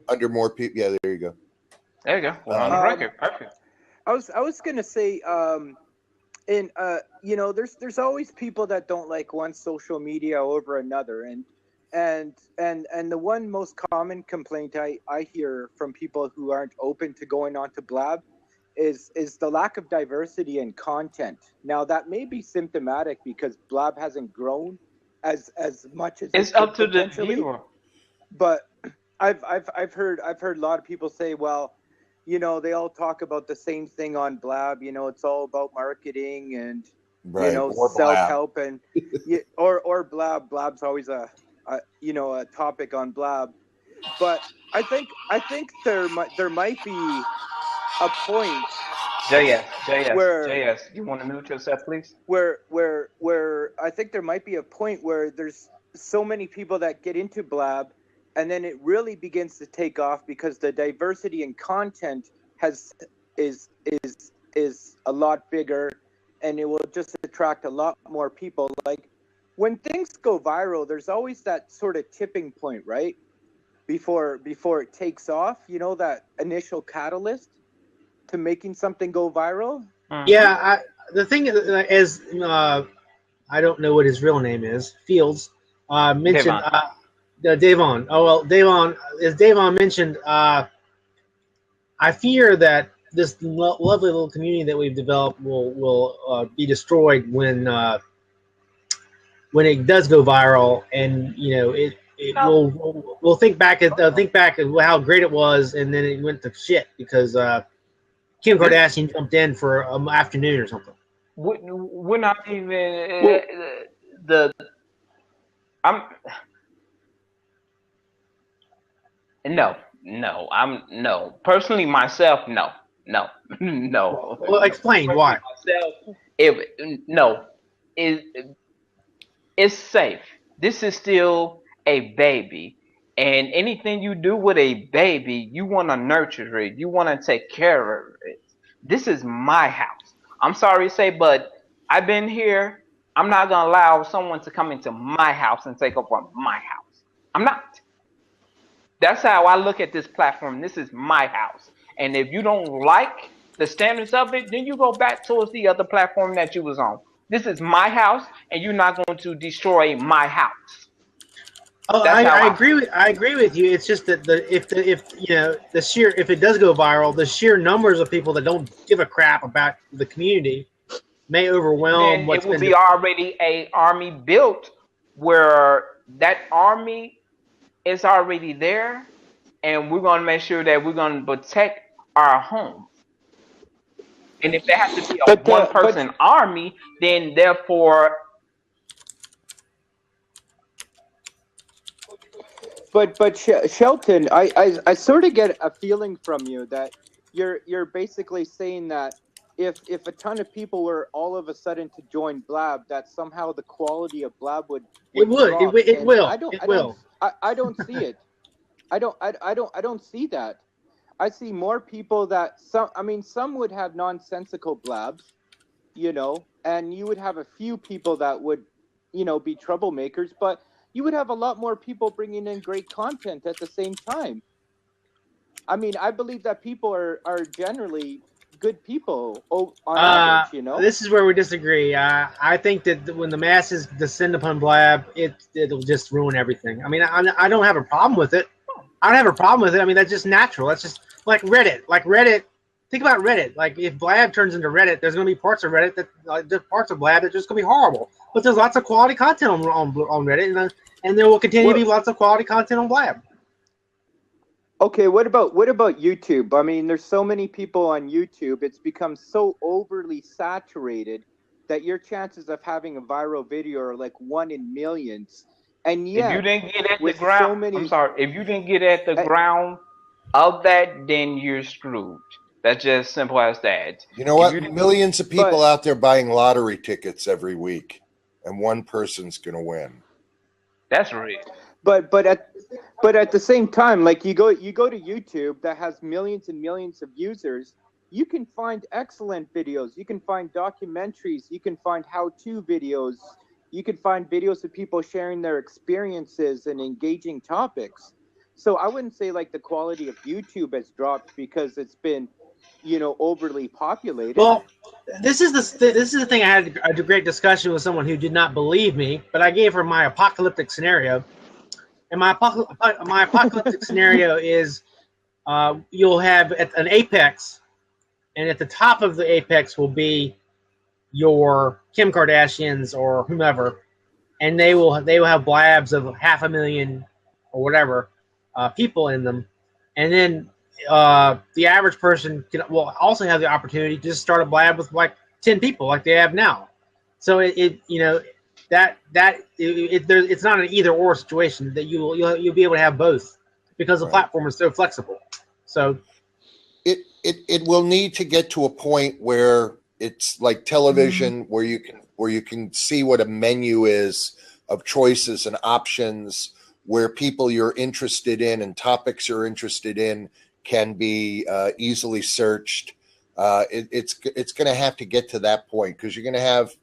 under more people. Yeah, there you go. There you go. We're on the record. Perfect. I was gonna say, and there's always people that don't like one social media over another, and the one most common complaint I hear from people who aren't open to going on to Blab is the lack of diversity in content. Now that may be symptomatic because Blab hasn't grown as much as It's it could up to the potentially, viewer. but I've heard a lot of people say, well, they all talk about the same thing on Blab. It's all about marketing and Right. Or self Blab. help and or Blab. Blab's always a topic on Blab. But I think there might be a point where JS. You want to mute yourself, please? where I think there might be a point where there's so many people that get into Blab, and then it really begins to take off because the diversity in content has is a lot bigger, and it will just attract a lot more people. Like when things go viral, there's always that sort of tipping point, right? Before it takes off, that initial catalyst to making something go viral. Yeah, the thing is, I don't know what his real name is. Fields mentioned Davon. Oh well, Davon, as Davon mentioned, I fear that this lovely little community that we've developed will be destroyed when it does go viral, and we'll think back at how great it was, and then it went to shit because Kim Kardashian jumped in for an afternoon or something. We're not even Well, the. I'm no. Personally, myself, no, no. Well, explain why. Myself, no, it, it's safe. This is still a baby. And anything you do with a baby, you want to nurture it. You want to take care of it. This is my house. I'm sorry to say, but I've been here. I'm not going to allow someone to come into my house and take over my house. I'm not. That's how I look at this platform. This is my house. And if you don't like the standards of it, then you go back towards the other platform that you was on. This is my house, and you're not going to destroy my house. Oh, That's how I agree with you. It's just that if it does go viral, the sheer numbers of people that don't give a crap about the community may overwhelm then what's it will been. be already a army built where that army is already there, and we're going to make sure that we're going to protect our homes. And if there has to be a but one person army, then therefore Shelton, I sort of get a feeling from you that you're basically saying that if a ton of people were all of a sudden to join Blab, that somehow the quality of Blab would drop. It And will. I don't It I don't will. I don't see it. I don't see that. I see more people that some would have nonsensical blabs, and you would have a few people that would, be troublemakers, but you would have a lot more people bringing in great content at the same time. I mean, I believe that people are generally good people on average. This is where we disagree. I think that when the masses descend upon Blab, it'll just ruin everything. I mean, I don't have a problem with it. I don't have a problem with it. I mean, that's just natural. That's just like Reddit. Like Reddit. Think about Reddit. Like if Blab turns into Reddit, there's going to be parts of Reddit there's parts of Blab that are just going to be horrible. But there's lots of quality content on Reddit, and there will continue to be lots of quality content on Blab. Okay, what about YouTube? I mean, there's so many people on YouTube. It's become so overly saturated that your chances of having a viral video are like one in millions. And if you yet, didn't get at the with ground, so I'm many, sorry, if you didn't get at the ground of that, then you're screwed. That's just simple as that. You know If what? you didn't, Millions of people but out there buying lottery tickets every week, and one person's going to win. that's real. but but at but at the same time, like you go to YouTube that has millions and millions of users, you can find excellent videos, you can find documentaries, you can find how-to videos, you can find videos of people sharing their experiences and engaging topics. So I wouldn't say like the quality of YouTube has dropped because it's been, overly populated. Well, this is the thing. I had a great discussion with someone who did not believe me, but I gave her my apocalyptic scenario. And my apocalyptic scenario is you'll have an apex, and at the top of the apex will be your Kim Kardashians or whomever, and they will have blabs of 500,000 or whatever people in them, and then the average person will also have the opportunity to just start a blab with like 10 people, like they have now. So it's not an either or situation, that you'll be able to have both because the platform is so flexible. So it will need to get to a point where it's like television, where you can see what a menu is of choices and options, where people you're interested in and topics you're interested in can be easily searched. It's going to have to get to that point, because you're going to have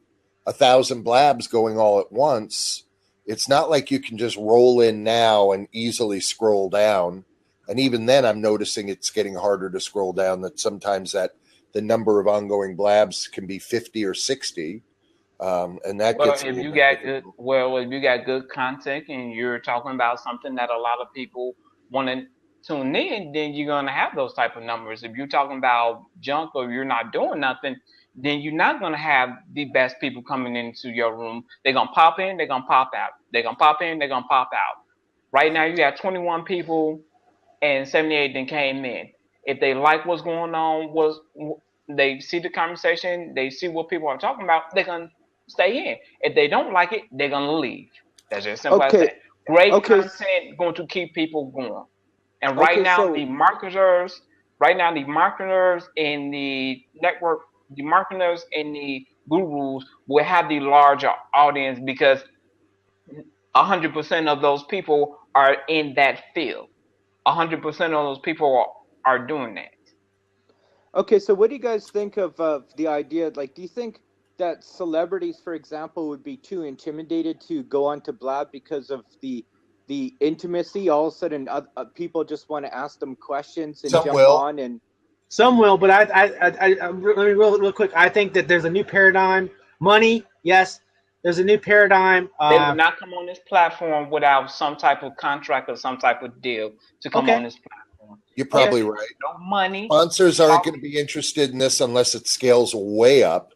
1,000 blabs going all at once. It's not like you can just roll in now and easily scroll down. And even then, I'm noticing it's getting harder to scroll down, that sometimes that the number of ongoing blabs can be 50 or 60. And that Well, gets if you got good content and you're talking about something that a lot of people want to tune in, then you're gonna have those type of numbers. If you're talking about junk or you're not doing nothing, then you're not gonna have the best people coming into your room. They're gonna pop in, they're gonna pop out. They're gonna pop in, they're gonna pop out. Right now, you got 21 people and 78 then came in. If they like what's going on, they see the conversation, they see what people are talking about, they're gonna stay in. If they don't like it, they're gonna leave. That's just simple as Okay. that. Great Okay. content going to keep people going. And Okay. So right now the marketers in the network, the marketers and the gurus will have the larger audience, because 100% of those people are in that field. 100% of those people are doing that. Okay, so what do you guys think of the idea? Like, do you think that celebrities, for example, would be too intimidated to go onto Blab because of the intimacy? All of a sudden, people just want to ask them questions and Some jump will. on. And some will, but I real quick. I think that there's a new paradigm. Money, yes, there's a new paradigm. They will not come on this platform without some type of contract or some type of deal to come on this platform. You're probably right. No money. Sponsors aren't going to be interested in this unless it scales way up.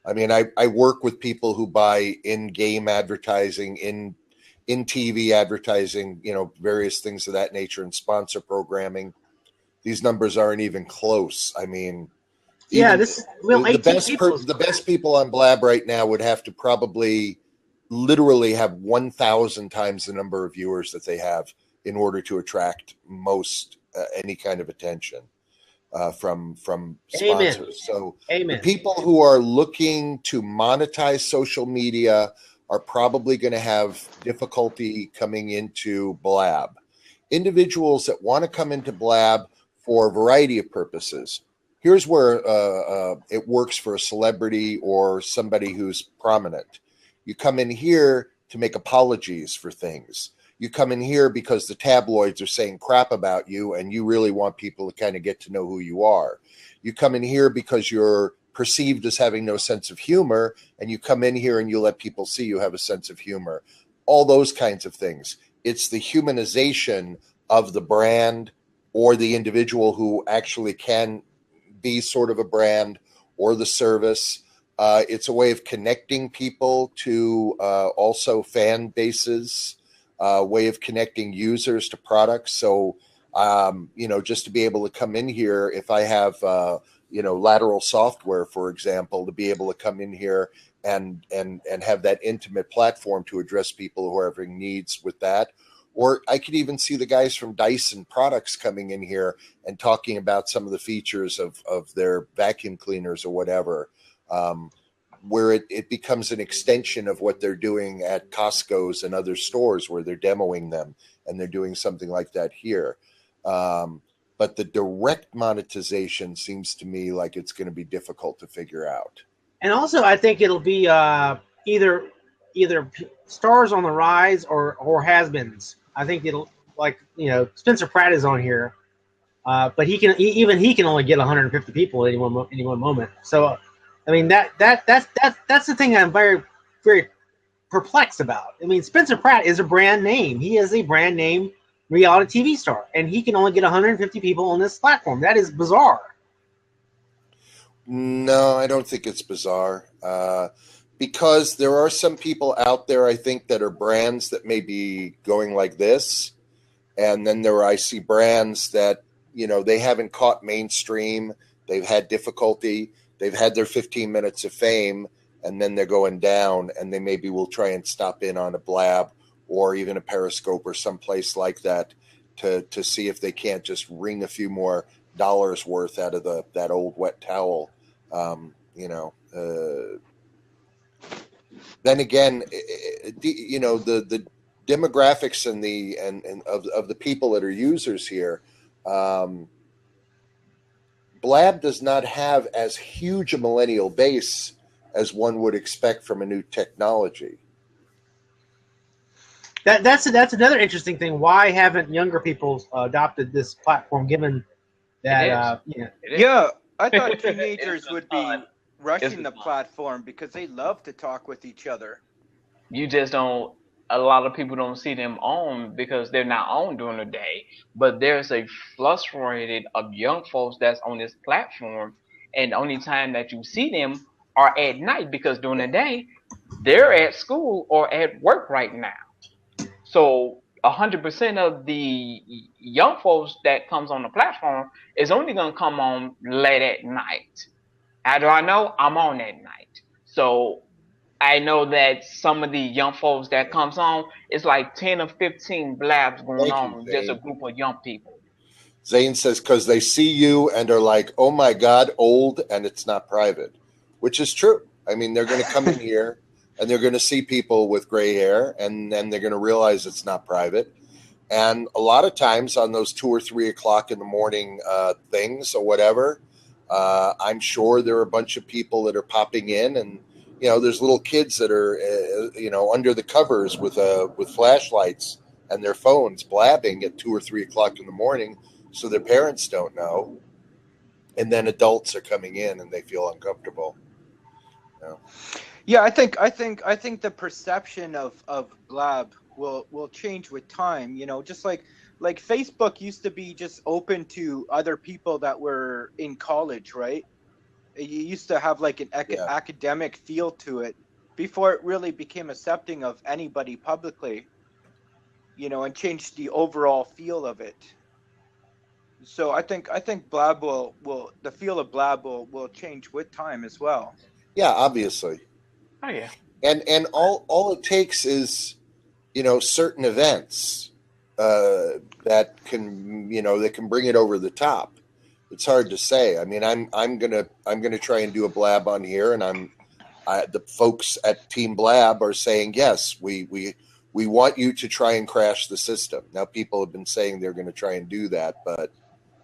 I mean, I work with people who buy in-game advertising, in TV advertising, various things of that nature, and sponsor programming. These numbers aren't even close. I mean, the best people on Blab right now would have to probably literally have 1,000 times the number of viewers that they have in order to attract most any kind of attention from sponsors. Amen. So Amen. The people who are looking to monetize social media are probably going to have difficulty coming into Blab. Individuals that want to come into Blab for a variety of purposes. Here's where it works for a celebrity or somebody who's prominent. You come in here to make apologies for things. You come in here because the tabloids are saying crap about you and you really want people to kind of get to know who you are. You come in here because you're perceived as having no sense of humor, and you come in here and you let people see you have a sense of humor. All those kinds of things. It's the humanization of the brand or the individual who actually can be sort of a brand or the service. It's a way of connecting people to also fan bases, way of connecting users to products. So, just to be able to come in here, if I have, lateral software, for example, to be able to come in here and have that intimate platform to address people who are having needs with that. Or I could even see the guys from Dyson Products coming in here and talking about some of the features of their vacuum cleaners or whatever, where it becomes an extension of what they're doing at Costco's and other stores where they're demoing them, and they're doing something like that here. But the direct monetization seems to me like it's going to be difficult to figure out. And also, I think it'll be either stars on the rise or has-beens. I think like Spencer Pratt is on here, but he can only get 150 people at any one moment. So, I mean that's the thing I'm very very perplexed about. I mean, Spencer Pratt is a brand name. He is a brand name reality TV star, and he can only get 150 people on this platform. That is bizarre. No, I don't think it's bizarre. Because there are some people out there, I think, that are brands that may be going like this. And then I see brands that, they haven't caught mainstream. They've had difficulty. They've had their 15 minutes of fame, and then they're going down, and they maybe will try and stop in on a Blab or even a Periscope or someplace like that to see if they can't just wring a few more dollars worth out of that old wet towel. Then again, the demographics and of the people that are users here, Blab does not have as huge a millennial base as one would expect from a new technology. That's another interesting thing. Why haven't younger people adopted this platform? Given that, yeah, I thought teenagers would be rushing the platform because they love to talk with each other. You just don't. A lot of people don't see them on because they're not on during the day. But there's a fluctuated of young folks that's on this platform, and the only time that you see them are at night because during the day they're at school or at work right now. So 100% of the young folks that comes on the platform is only going to come on late at night. How do I know? I'm on at night. So I know that some of the young folks that comes on, it's like 10 or 15 blabs going on, just a group of young people. Zane says, because they see you and are like, oh my God, old, and it's not private, which is true. I mean, they're going to come in here and they're going to see people with gray hair, and then they're going to realize it's not private. And a lot of times on those 2 or 3 o'clock in the morning things or whatever, I'm sure there are a bunch of people that are popping in, and there's little kids that are under the covers with flashlights and their phones blabbing at 2 or 3 o'clock in the morning, so their parents don't know, and then adults are coming in and they feel uncomfortable. Yeah, I think the perception of Blab will change with time. Just like Facebook used to be just open to other people that were in college, right? You used to have like an academic feel to it before it really became accepting of anybody publicly, and changed the overall feel of it. So I think Blab will the feel of Blab will change with time as well. Yeah, obviously. Oh yeah. And all it takes is, certain events that can bring it over the top. It's hard to say. I mean, I'm gonna try and do a Blab on here, and the folks at Team Blab are saying yes, we want you to try and crash the system. Now, people have been saying they're going to try and do that, but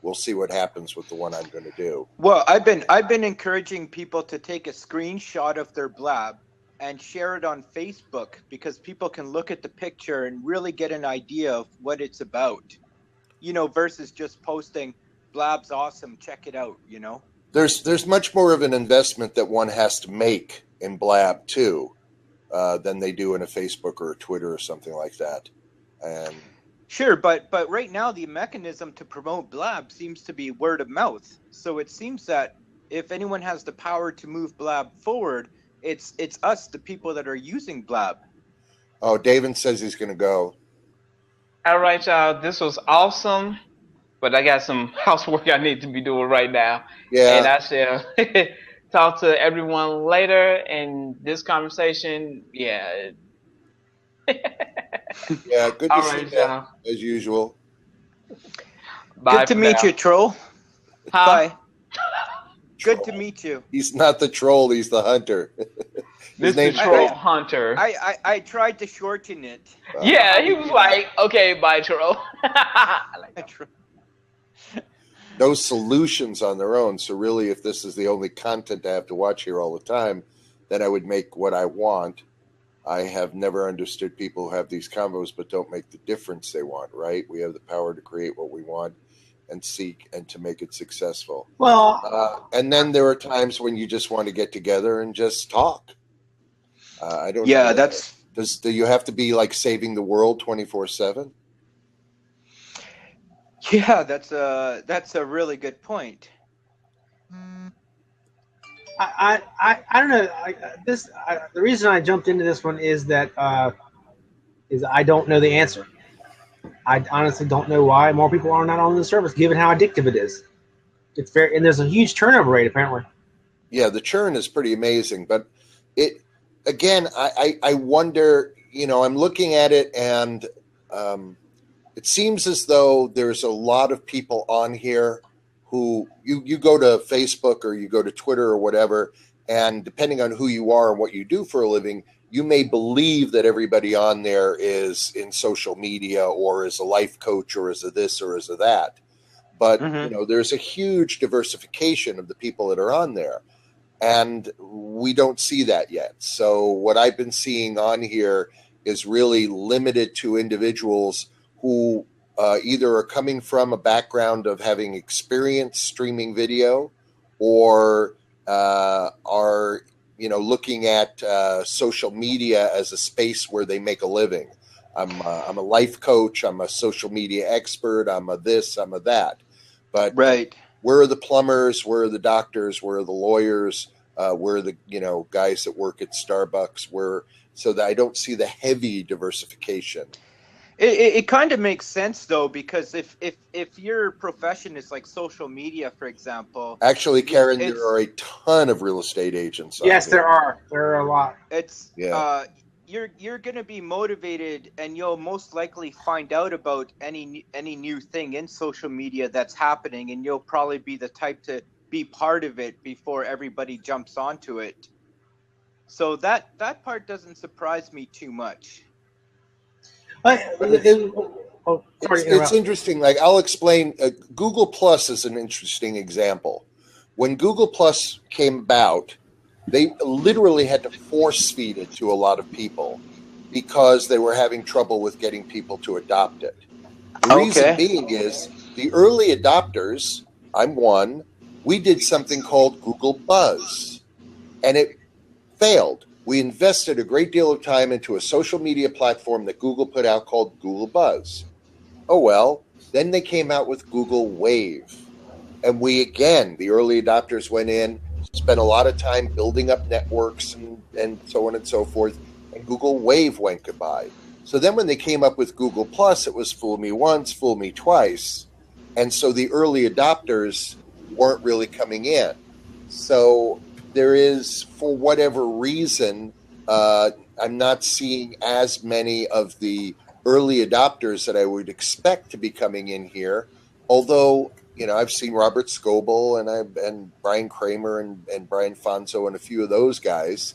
we'll see what happens with the one I'm going to do. Well, I've been encouraging people to take a screenshot of their Blab and share it on Facebook, because people can look at the picture and really get an idea of what it's about, versus just posting Blab's awesome, check it out, There's much more of an investment that one has to make in Blab too, than they do in a Facebook or a Twitter or something like that. And sure, but right now the mechanism to promote Blab seems to be word of mouth. So it seems that if anyone has the power to move Blab forward, it's us, the people that are using Blab. Oh, David says he's going to go. All right, y'all. This was awesome, but I got some housework I need to be doing right now. Yeah. And I shall talk to everyone later. And this conversation, yeah. Yeah, good to see you, as usual. Bye. Good to meet you, troll. Huh? Bye. Good to meet you. He's not the troll, he's the hunter. His name's Troll Hunter. I tried to shorten it. Yeah, he was like, okay, bye, troll. I like that. No solutions on their own. So really, if this is the only content I have to watch here all the time, then I would make what I want I have never understood people who have these combos but don't make the difference they want, right? We have the power to create what we want and seek and to make it successful. Well, And then there are times when you just want to get together and just talk. I don't Yeah, know. that's Do you have to be like saving the world 24/7? yeah, that's a really good point. I don't know. The reason I jumped into this one is that is I don't know the answer. I honestly don't know why more people are not on the service, given how addictive it is. It's very, and there's a huge turnover rate apparently. Yeah, the churn is pretty amazing, but it again, I wonder. I'm looking at it, and it seems as though there's a lot of people on here who you go to Facebook or you go to Twitter or whatever, and depending on who you are and what you do for a living, you may believe that everybody on there is in social media or is a life coach or is a this or is a that. But Hmm. there's a huge diversification of the people that are on there, and we don't see that yet. So what I've been seeing on here is really limited to individuals who either are coming from a background of having experience streaming video, or are looking at social media as a space where they make a living. I'm a life coach. I'm a social media expert. I'm a this. I'm a that. But Right. where are the plumbers? Where are the doctors? Where are the lawyers? Where are the guys that work at Starbucks? So that I don't see the heavy diversification. It kind of makes sense though, because if your profession is like social media, for example, Actually, Karen, there it's are a ton of real estate agents on Yes, here. there are a lot. it's Yeah. you're going to be motivated, and you'll most likely find out about any new thing in social media that's happening, and you'll probably be the type to be part of it before everybody jumps onto it. So that part doesn't surprise me too much. But it's Oh, sorry it's to it's interrupt. interesting. Like, I'll explain. Google Plus is an interesting example. When Google Plus came about, they literally had to force feed it to a lot of people because they were having trouble with getting people to adopt it. The reason Okay. being is the early adopters, I'm one, we did something called Google Buzz, and it failed. We invested a great deal of time into a social media platform that Google put out called Google Buzz. Oh well, then they came out with Google Wave. And the early adopters went in, spent a lot of time building up networks and so on and so forth, and Google Wave went goodbye. So then when they came up with Google Plus, it was fool me once, fool me twice. And so the early adopters weren't really coming in. So there is, for whatever reason, I'm not seeing as many of the early adopters that I would expect to be coming in here. Although, I've seen Robert Scoble and Brian Kramer and Brian Fonzo and a few of those guys,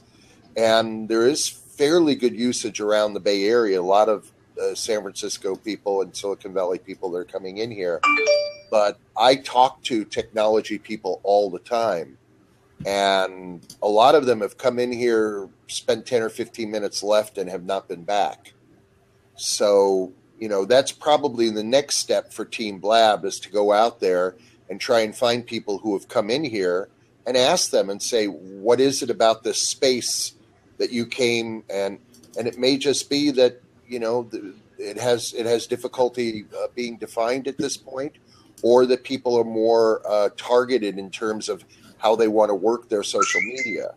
and there is fairly good usage around the Bay Area. A lot of San Francisco people and Silicon Valley people that are coming in here. But I talk to technology people all the time, and a lot of them have come in here, spent 10 or 15 minutes left, and have not been back. So, that's probably the next step for Team Blab, is to go out there and try and find people who have come in here and ask them and say, what is it about this space that you came, and it may just be that, it has difficulty being defined at this point, or that people are more targeted in terms of how they want to work their social media.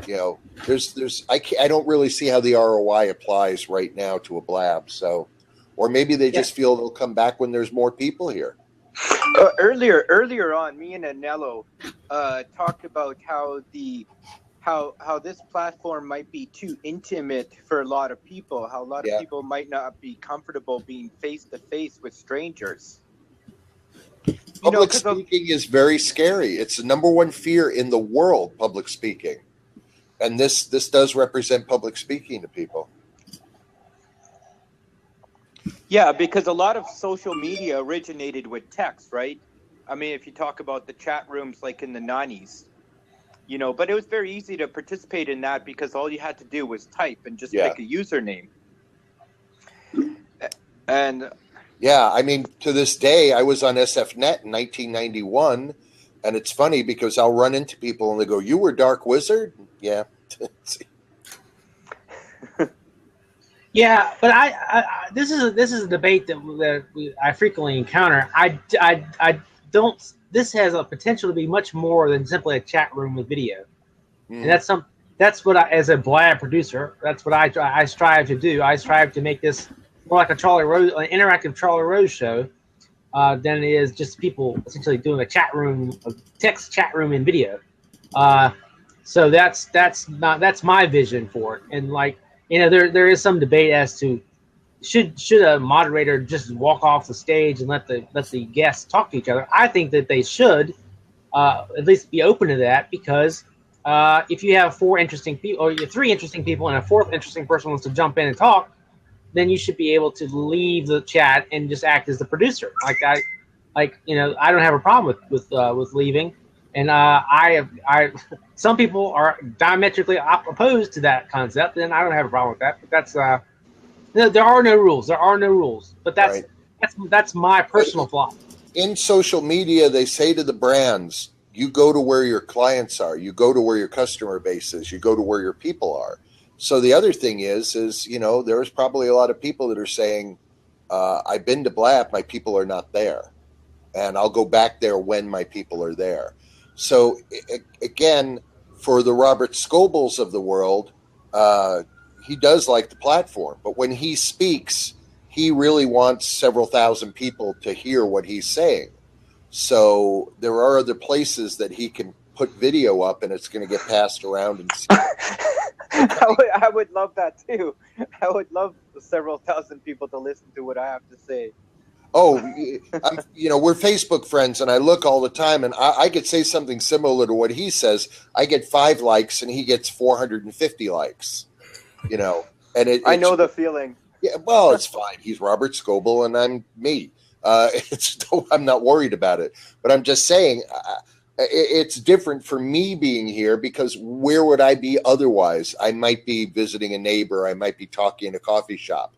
I don't really see how the ROI applies right now to a Blab. So, or maybe they Yeah. just feel they'll come back when there's more people here. Earlier on, me and Anello talked about how this platform might be too intimate for a lot of people. How a lot of Yeah. people might not be comfortable being face to face with strangers. Public 'Cause speaking is very scary. It's the number one fear in the world, public speaking. And this does represent public speaking to people. yeah, because a lot of social media originated with text, right? I mean, if you talk about the chat rooms like in the 90s, you know, but it was very easy to participate in that because all you had to do was type and just Yeah. pick a username. And Yeah, I mean, to this day, I was on SFNet in 1991, and it's funny because I'll run into people and they go, "You were Dark Wizard?" Yeah. Yeah, but this is a debate that I frequently encounter. I don't. This has a potential to be much more than simply a chat room with video, and that's what I, as a Blab producer, that's what I strive to do. I strive to make this more like an interactive Charlie Rose show than it is just people essentially doing a text chat room in video. So that's my vision for it, and like. You know, there is some debate as to should a moderator just walk off the stage and let the guests talk to each other. I think that they should at least be open to that, because if you have four interesting people, or you have three interesting people, and a fourth interesting person wants to jump in and talk, then you should be able to leave the chat and just act as the producer. I don't have a problem with leaving. And some people are diametrically opposed to that concept, and I don't have a problem with that. But that's there are no rules. There are no rules. But that's my personal philosophy. In social media, they say to the brands, you go to where your clients are, you go to where your customer base is, you go to where your people are. So the other thing is there's probably a lot of people that are saying, I've been to Blab, my people are not there, and I'll go back there when my people are there. So again, for the Robert Scobles of the world, he does like the platform, but when he speaks, he really wants several thousand people to hear what he's saying. So there are other places that he can put video up, and it's going to get passed around. And I would love that too. I would love several thousand people to listen to what I have to say. Oh, we're Facebook friends, and I look all the time, and I could say something similar to what he says. I get 5 likes, and he gets 450 likes. And I know the feeling. Yeah, well, it's fine. He's Robert Scoble, and I'm me. I'm not worried about it. But I'm just saying, it's different for me being here, because where would I be otherwise? I might be visiting a neighbor. I might be talking in a coffee shop.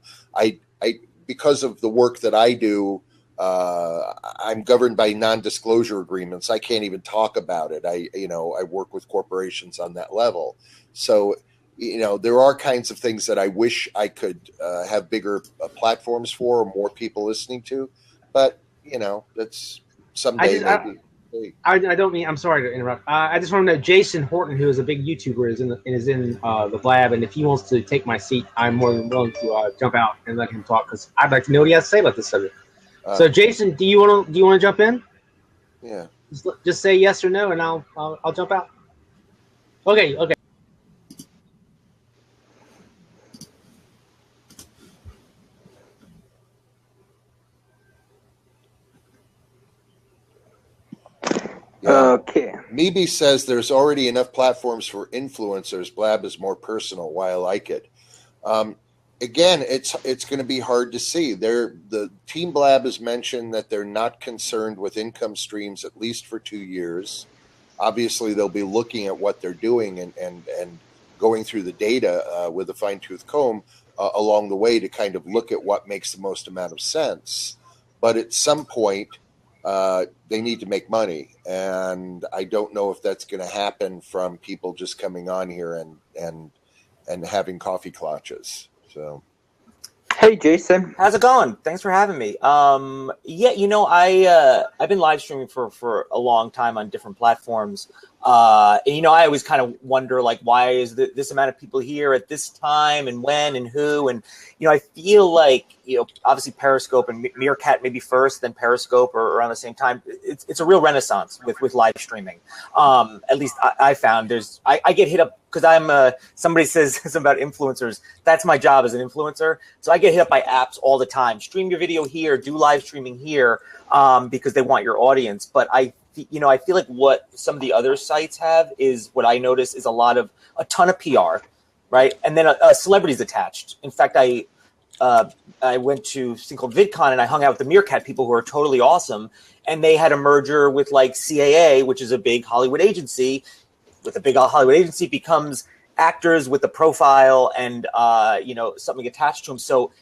Because of the work that I do, I'm governed by non-disclosure agreements. I can't even talk about it. I work with corporations on that level. So, there are kinds of things that I wish I could have bigger platforms for, or more people listening to. But, that's someday maybe. I don't mean. I'm sorry to interrupt. I just want to know Jason Horton, who is a big YouTuber, is in the Blab, and if he wants to take my seat, I'm more than willing to jump out and let him talk, because I'd like to know what he has to say about this subject. So, Jason, do you want to jump in? Yeah. Just say yes or no, and I'll jump out. Okay. Okay. Meebe says there's already enough platforms for influencers. Blab is more personal. Why I like it. Again, it's going to be hard to see. The Team Blab has mentioned that they're not concerned with income streams, at least for 2 years. Obviously, they'll be looking at what they're doing and going through the data with a fine-tooth comb along the way to kind of look at what makes the most amount of sense. But at some point, they need to make money, and I don't know if that's going to happen from people just coming on here and having coffee clutches. So, hey, Jason, how's it going? Thanks for having me. I've been live streaming for a long time on different platforms. And, I always kind of wonder, like, why is this amount of people here at this time, and when and who? And, I feel like, obviously Periscope and Meerkat maybe first, then Periscope or around the same time. It's a real renaissance with live streaming. At least I found I get hit up because somebody says something about influencers. That's my job as an influencer. So I get hit up by apps all the time. Stream your video here, do live streaming here, because they want your audience. But I feel like what some of the other sites have is what I notice is a ton of PR, right? And then celebrities attached. In fact, I went to a thing called VidCon, and I hung out with the Meerkat people, who are totally awesome. And they had a merger with like CAA, which is a big Hollywood agency. with a big Hollywood agency becomes actors with a profile and something attached to them. So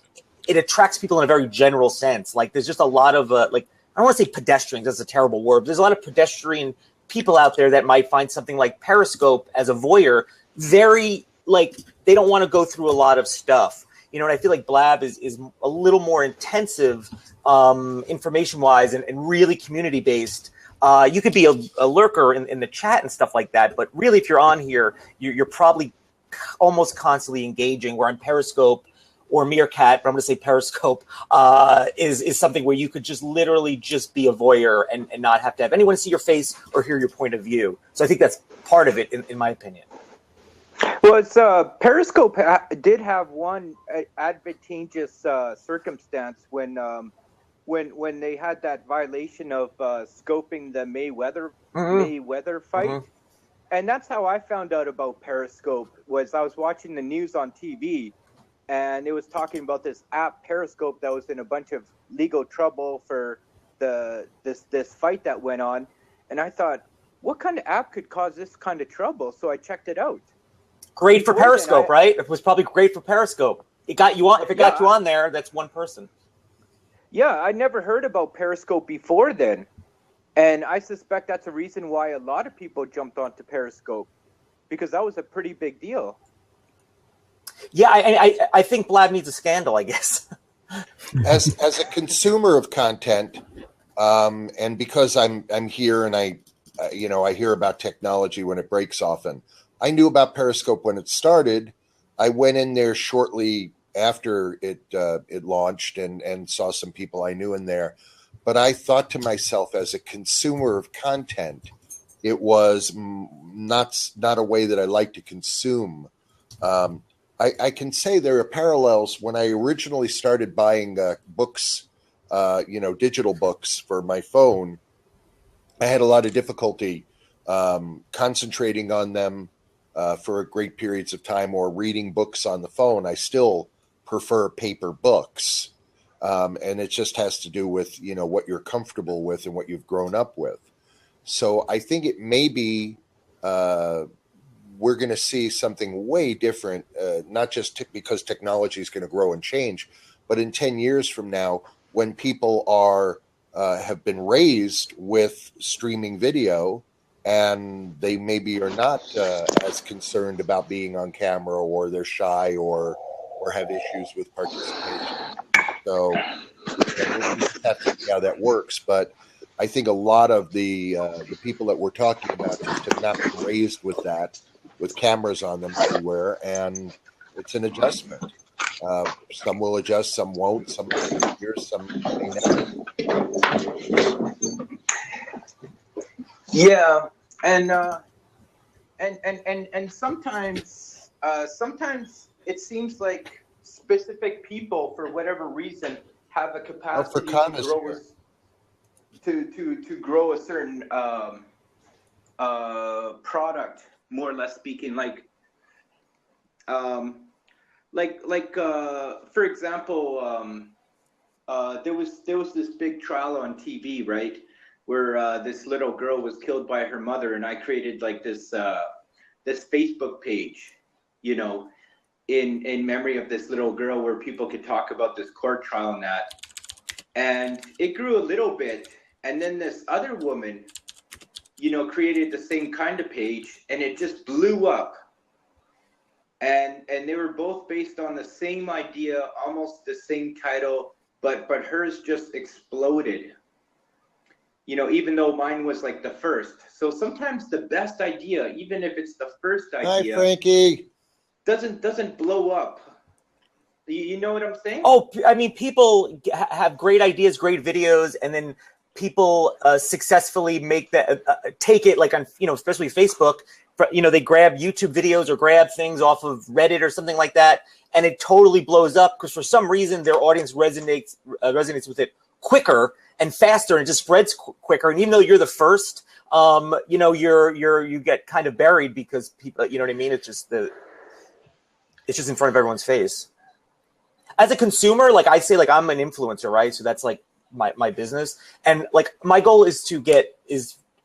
it attracts people in a very general sense. Like there's just a lot of I don't want to say pedestrians. That's a terrible word. But there's a lot of pedestrian people out there that might find something like Periscope as a voyeur very they don't want to go through a lot of stuff. And I feel like Blab is a little more intensive information wise and really community based. You could be a lurker in the chat and stuff like that, but really if you're on here, you're probably almost constantly engaging, where on Periscope or Meerkat, but I'm going to say Periscope, is something where you could just literally just be a voyeur and not have to have anyone see your face or hear your point of view. So I think that's part of it, in my opinion. Well, it's Periscope did have one advantageous circumstance when they had that violation of scoping the Mayweather fight, and that's how I found out about Periscope. Was I was watching the news on TV, and it was talking about this app Periscope that was in a bunch of legal trouble for this fight that went on, and I thought, what kind of app could cause this kind of trouble? So I checked it out. Great for Periscope, right? It was probably great for Periscope. It got you on. If it got you on there, that's one person. Yeah, I never heard about Periscope before then. And I suspect that's a reason why a lot of people jumped onto Periscope, because that was a pretty big deal. Yeah, I think Blab needs a scandal, I guess. As a consumer of content, and because I'm here and I hear about technology when it breaks often. I knew about Periscope when it started. I went in there shortly after it launched and saw some people I knew in there. But I thought to myself, as a consumer of content, it was not a way that I like to consume. I can say there are parallels. When I originally started buying books, digital books for my phone, I had a lot of difficulty concentrating on them for great periods of time, or reading books on the phone. I still prefer paper books. And it just has to do with, what you're comfortable with and what you've grown up with. So I think it may be we're going to see something way different, not just because technology is going to grow and change, but in 10 years from now, when people have been raised with streaming video, and they maybe are not as concerned about being on camera, or they're shy or have issues with participation. So we'll just have to see how that works. But I think a lot of the people that we're talking about just have not been raised with that, with cameras on them everywhere, and it's an adjustment. Some will adjust, some won't. Some years, some may not. Yeah, and sometimes it seems like specific people, for whatever reason, have a capacity to grow a certain product, more or less speaking. For example, there was this big trial on TV, right, where this little girl was killed by her mother, and I created this Facebook page, in memory of this little girl, where people could talk about this court trial and that. And it grew a little bit, and then this other woman, created the same kind of page, and it just blew up. And they were both based on the same idea, almost the same title, but hers just exploded. Even though mine was the first. So sometimes the best idea, even if it's the first idea, hi Frankie, doesn't blow up. You know what I'm saying? Oh, I mean, people have great ideas, great videos, and then people successfully make that take it on, especially Facebook. They grab YouTube videos or grab things off of Reddit or something like that, and it totally blows up because for some reason their audience resonates with it quicker and faster, and it just spreads quicker. And even though you're the first, you get kind of buried because people, you know what I mean? It's just in front of everyone's face. As a consumer, I say, I'm an influencer, right? So that's my business. And my goal is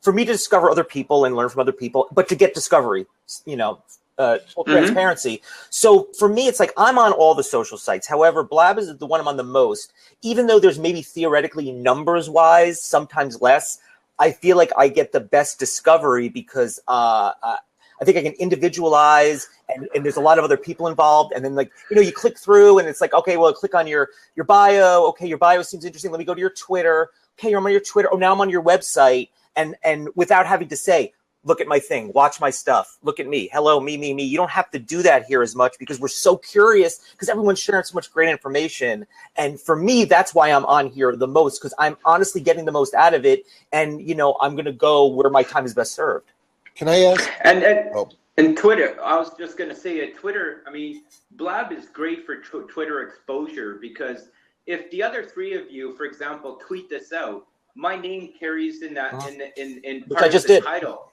for me to discover other people and learn from other people, but to get discovery, full transparency. So for me, it's like I'm on all the social sites. However, Blab is the one I'm on the most. Even though there's maybe theoretically numbers-wise, sometimes less, I feel like I get the best discovery because I think I can individualize, and there's a lot of other people involved. And then, like, you click through, and it's like, okay, well, click on your bio. Okay, your bio seems interesting. Let me go to your Twitter. Okay, I'm on your Twitter. Oh, now I'm on your website. And without having to say, look at my thing, watch my stuff, look at me, hello, me. You don't have to do that here as much because we're so curious because everyone's sharing so much great information. And for me, that's why I'm on here the most, because I'm honestly getting the most out of it. And, I'm going to go where my time is best served. Can I ask? And Twitter, I was just going to say Twitter, I mean, Blab is great for Twitter exposure because if the other three of you, for example, tweet this out, my name carries in that in part of the title.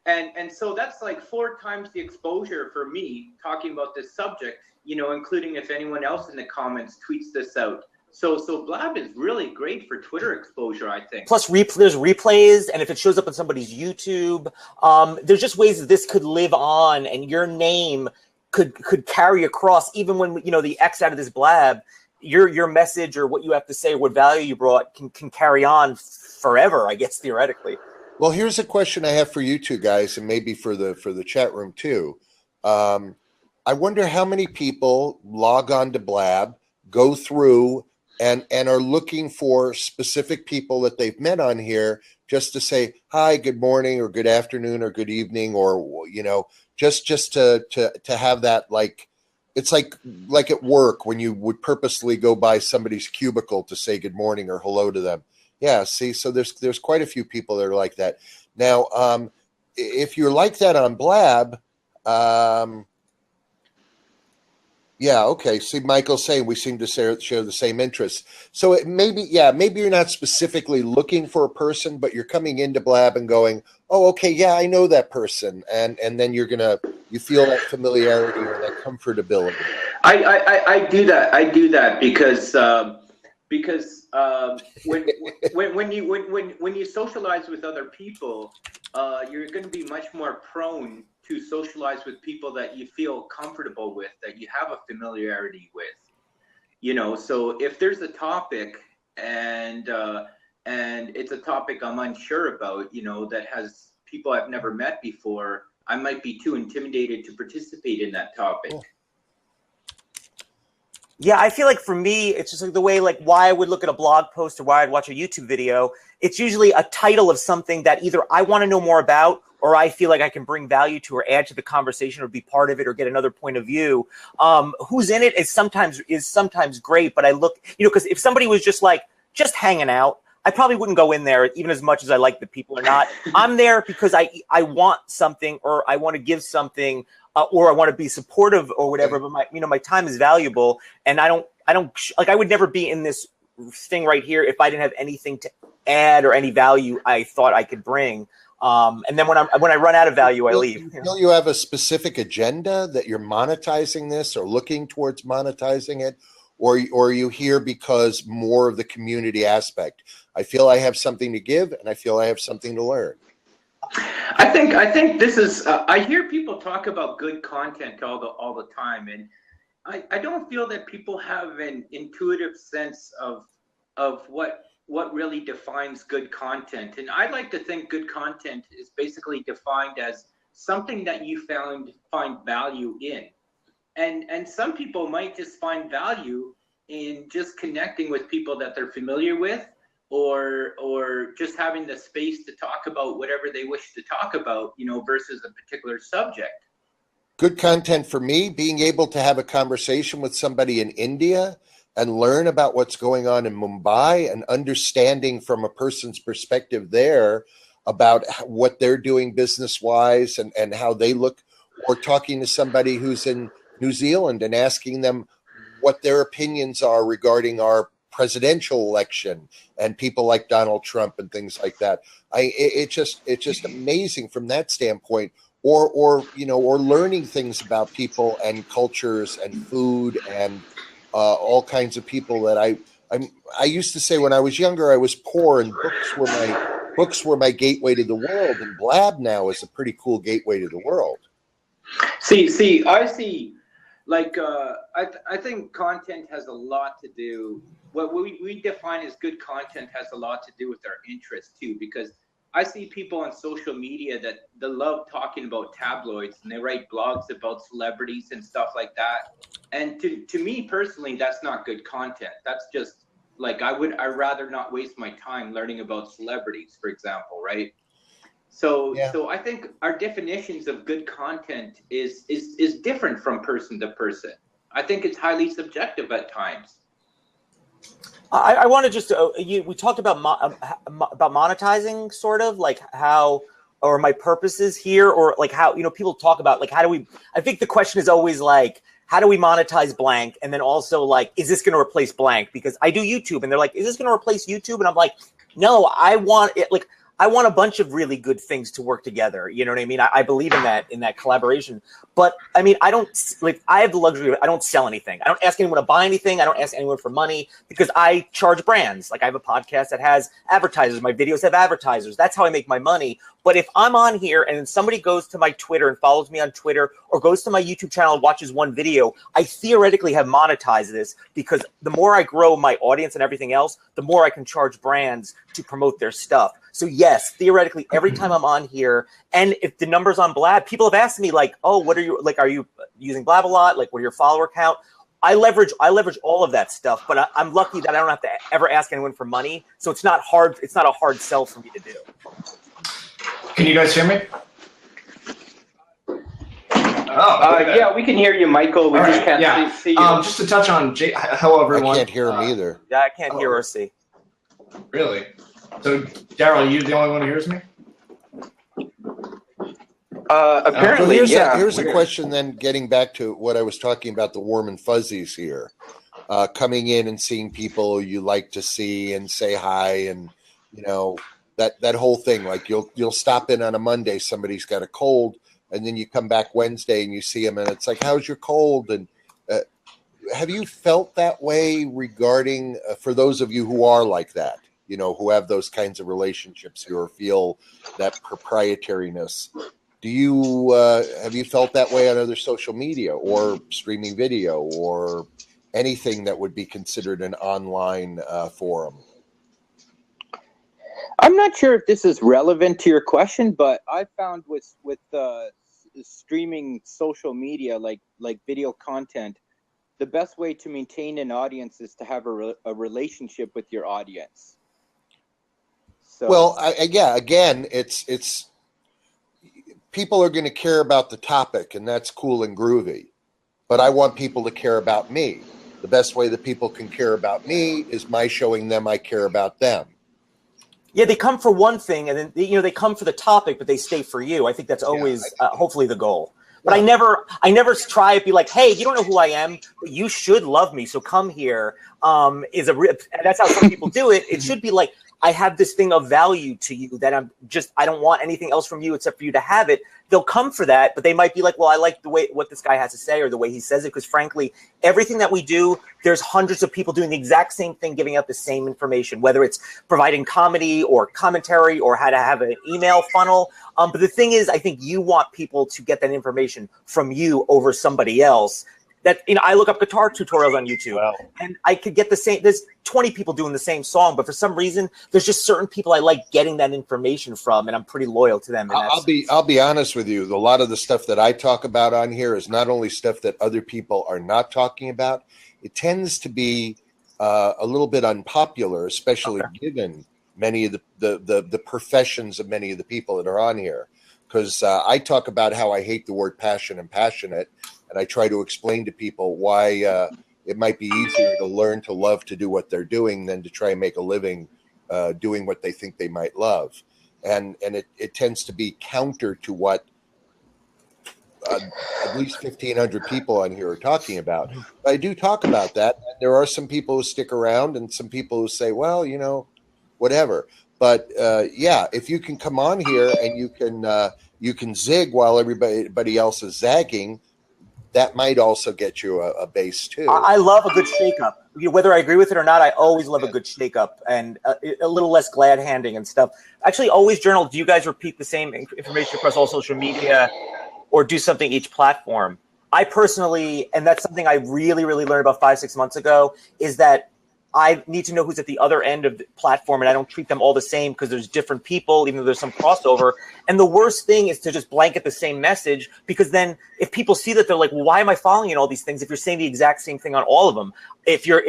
And so that's like 4 times the exposure for me talking about this subject, including if anyone else in the comments tweets this out. So Blab is really great for Twitter exposure, I think. Plus, there's replays, and if it shows up on somebody's YouTube, there's just ways that this could live on, and your name could carry across, even when the X out of this Blab. Your message or what you have to say, what value you brought can carry on forever, I guess, theoretically. Well, here's a question I have for you two guys, and maybe for the chat room too. I wonder how many people log on to Blab, go through, and are looking for specific people that they've met on here just to say hi, good morning, or good afternoon, or good evening, or just to have that, like. It's like at work when you would purposely go by somebody's cubicle to say good morning or hello to them. Yeah, see, so there's quite a few people that are like that. Now, if you're like that on Blab, yeah, okay. See, Michael's saying we seem to share the same interests. So maybe you're not specifically looking for a person, but you're coming into Blab and going, oh, okay, yeah, I know that person, and then you feel that familiarity or that comfortability. I do that because when you socialize with other people, you're going to be much more prone to socialize with people that you feel comfortable with, that you have a familiarity with. So if there's a topic and it's a topic I'm unsure about, that has people I've never met before, I might be too intimidated to participate in that topic. Oh. Yeah, I feel like for me, it's just like the way, like, why I would look at a blog post or why I'd watch a YouTube video. It's usually a title of something that either I want to know more about or I feel like I can bring value to or add to the conversation or be part of it or get another point of view. Who's in it is sometimes great, but I look, because if somebody was just hanging out, I probably wouldn't go in there even as much as I like the people or not. I'm there because I want something or I want to give something or I want to be supportive or whatever. But my time is valuable, and I don't I would never be in this thing right here if I didn't have anything to add or any value I thought I could bring. And then when I run out of value, I leave. Will you have a specific agenda that you're monetizing this or looking towards monetizing it? Or are you here because more of the community aspect? I feel I have something to give, and I feel I have something to learn. I think this is. I hear people talk about good content all the time, and I don't feel that people have an intuitive sense of what really defines good content. And I like to think good content is basically defined as something that you find value in. And some people might just find value in just connecting with people that they're familiar with, or just having the space to talk about whatever they wish to talk about, versus a particular subject. Good content for me, being able to have a conversation with somebody in India and learn about what's going on in Mumbai and understanding from a person's perspective there about what they're doing business-wise and how they look, or talking to somebody who's in New Zealand and asking them what their opinions are regarding our presidential election and people like Donald Trump and things like that. It's just amazing from that standpoint, or learning things about people and cultures and food and all kinds of people that I used to say when I was younger, I was poor and books were books were my gateway to the world, and Blab now is a pretty cool gateway to the world. I see. Like, I think content has a lot to do. What we define as good content has a lot to do with our interests too, because I see people on social media that they love talking about tabloids and they write blogs about celebrities and stuff like that. And to me personally, that's not good content. That's just like I'd rather not waste my time learning about celebrities, for example, right? So I think our definitions of good content is different from person to person. I think it's highly subjective at times. I want to just we talked about monetizing, sort of like how, or my purposes here, or like how, people talk about like how do we. I think the question is always like, how do we monetize blank, and then also like, is this going to replace blank? Because I do YouTube, and they're like, is this going to replace YouTube? And I'm like, no, I want it like. I want a bunch of really good things to work together. You know what I mean? I believe in that collaboration. But I mean, I have the luxury of, I don't sell anything. I don't ask anyone to buy anything. I don't ask anyone for money because I charge brands. Like I have a podcast that has advertisers. My videos have advertisers. That's how I make my money. But if I'm on here and then somebody goes to my Twitter and follows me on Twitter or goes to my YouTube channel and watches one video, I theoretically have monetized this because the more I grow my audience and everything else, the more I can charge brands to promote their stuff. So yes, theoretically, every time I'm on here, and if the numbers on Blab, people have asked me like, oh, what are you, like, are you using Blab a lot? Like, what are your follower count? I leverage all of that stuff, but I'm lucky that I don't have to ever ask anyone for money. So it's not hard. It's not a hard sell for me to do. Can you guys hear me? Yeah, we can hear you, Michael. We just can't see you. Just to touch on hello, everyone. I can't hear him either. Yeah, I can't hear or see. Really? So, Darryl, are you the only one who hears me? Apparently, Here's a question then, getting back to what I was talking about, the warm and fuzzies here. Coming in and seeing people you like to see and say hi, and that whole thing. Like you'll stop in on a Monday, somebody's got a cold, and then you come back Wednesday and you see them, and it's like, how's your cold? And have you felt that way regarding for those of you who are like that, who have those kinds of relationships or feel that proprietariness? Do you have you felt that way on other social media or streaming video or anything that would be considered an online forum? I'm not sure if this is relevant to your question, but I found with streaming social media like video content, the best way to maintain an audience is to have a relationship with your audience. So. Well, again, it's people are going to care about the topic, and that's cool and groovy. But I want people to care about me. The best way that people can care about me is my showing them I care about them. Yeah, they come for one thing, and then they come for the topic, but they stay for you. I think that's always hopefully the goal. But I never try to be like, hey, you don't know who I am, but you should love me, so come here. That's how some people do it. It should be like, I have this thing of value to you that I don't want anything else from you except for you to have it. They'll come for that, but they might be like, well, I like what this guy has to say or the way he says it, because frankly, everything that we do, there's hundreds of people doing the exact same thing, giving out the same information, whether it's providing comedy or commentary or how to have an email funnel. But the thing is, I think you want people to get that information from you over somebody else. That I look up guitar tutorials on YouTube, and I could get the same. There's 20 people doing the same song, but for some reason, there's just certain people I like getting that information from, and I'm pretty loyal to them. I'll be honest with you. A lot of the stuff that I talk about on here is not only stuff that other people are not talking about. It tends to be a little bit unpopular, especially given many of the professions of many of the people that are on here. Because I talk about how I hate the word passion and passionate. And I try to explain to people why it might be easier to learn to love to do what they're doing than to try and make a living doing what they think they might love. And it tends to be counter to what at least 1,500 people on here are talking about. But I do talk about that. And there are some people who stick around and some people who say, well, whatever. But if you can come on here and you can zig while everybody else is zagging, that might also get you a base too. I love a good shakeup. Whether I agree with it or not, I always love a good shakeup and a little less glad handing and stuff. Actually, always journal. Do you guys repeat the same information across all social media, or do something each platform? I personally, and that's something I really, really learned about 5-6 months ago, is that I need to know who's at the other end of the platform, and I don't treat them all the same because there's different people, even though there's some crossover. And the worst thing is to just blanket the same message, because then if people see that, they're like, well, why am I following you in all these things if you're saying the exact same thing on all of them? If your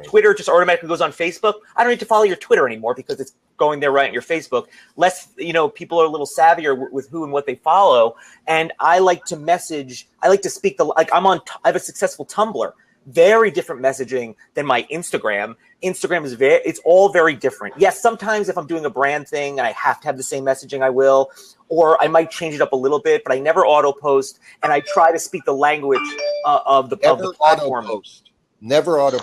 Twitter just automatically goes on Facebook, I don't need to follow your Twitter anymore because it's going there right on your Facebook. Less, people are a little savvier with who and what they follow. And I like to message. I like to speak I have a successful Tumblr. Very different messaging than my Instagram. Instagram is it's all very different. Yes, sometimes if I'm doing a brand thing and I have to have the same messaging, I will, or I might change it up a little bit, but I never auto post, and I try to speak the language of the platform. Never auto.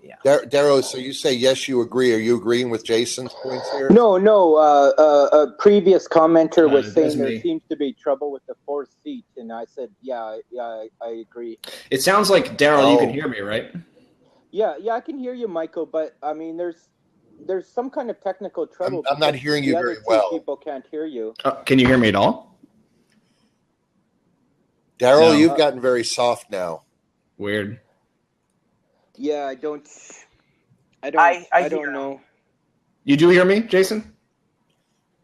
Yeah. Darryl, so you say yes, you agree. Are you agreeing with Jason's points here? No. A previous commenter was saying there seems to be trouble with the fourth seat, and I said, yeah, I agree. It sounds like, Darryl, you can hear me, right? Yeah, I can hear you, Michael, but I mean, there's some kind of technical trouble. I'm not hearing you very well. People can't hear you. Can you hear me at all? Darryl, you've gotten very soft now. Weird. Yeah, I don't know. You do hear me, Jason?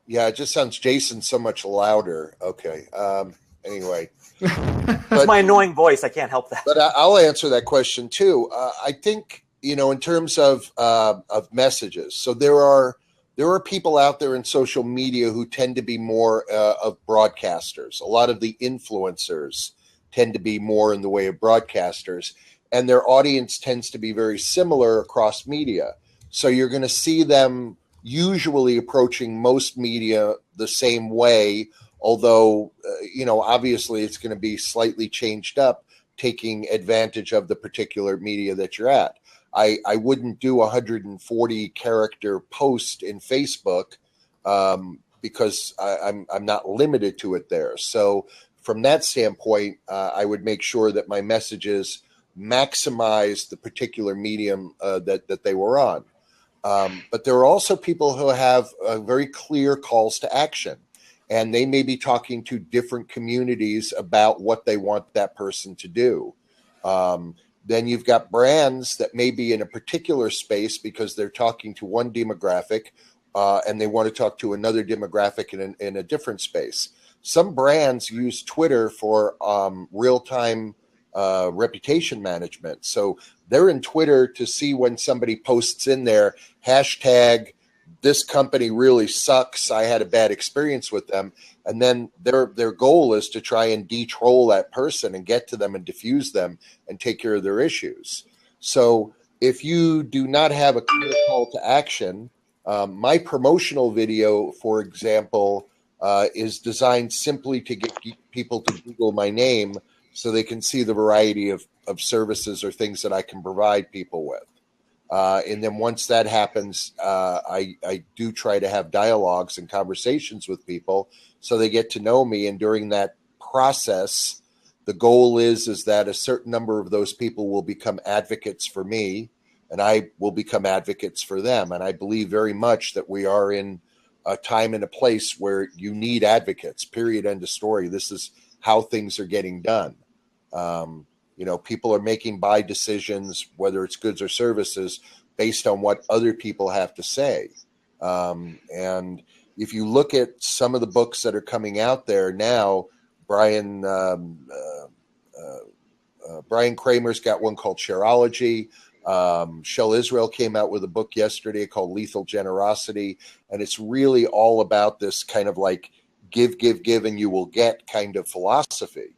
Yeah, it just sounds Jason so much louder. Okay. Anyway. It's my annoying voice. I can't help that. But I'll answer that question too. I think, in terms of messages. So there are people out there in social media who tend to be more of broadcasters. A lot of the influencers tend to be more in the way of broadcasters. And their audience tends to be very similar across media. So you're going to see them usually approaching most media the same way, although, obviously it's going to be slightly changed up, taking advantage of the particular media that you're at. I wouldn't do 140 character post in Facebook because I'm not limited to it there. So from that standpoint, I would make sure that my messages maximize the particular medium that they were on. But there are also people who have very clear calls to action, and they may be talking to different communities about what they want that person to do. Then you've got brands that may be in a particular space because they're talking to one demographic and they want to talk to another demographic in a different space. Some brands use Twitter for real-time reputation management. So they're in Twitter to see when somebody posts in there, hashtag, this company really sucks, I had a bad experience with them. And then their goal is to try and de-troll that person and get to them and diffuse them and take care of their issues. So if you do not have a clear call to action, my promotional video, for example, is designed simply to get people to Google my name so they can see the variety of services or things that I can provide people with. And then once that happens, I do try to have dialogues and conversations with people so they get to know me. And during that process, the goal is that a certain number of those people will become advocates for me, and I will become advocates for them. And I believe very much that we are in a time and a place where you need advocates, period, end of story. This is how things are getting done. People are making buy decisions, whether it's goods or services, based on what other people have to say. And if you look at some of the books that are coming out there now, Brian Kramer's got one called Shareology. Shel Israel came out with a book yesterday called Lethal Generosity. And it's really all about this kind of like give, and you will get kind of philosophy.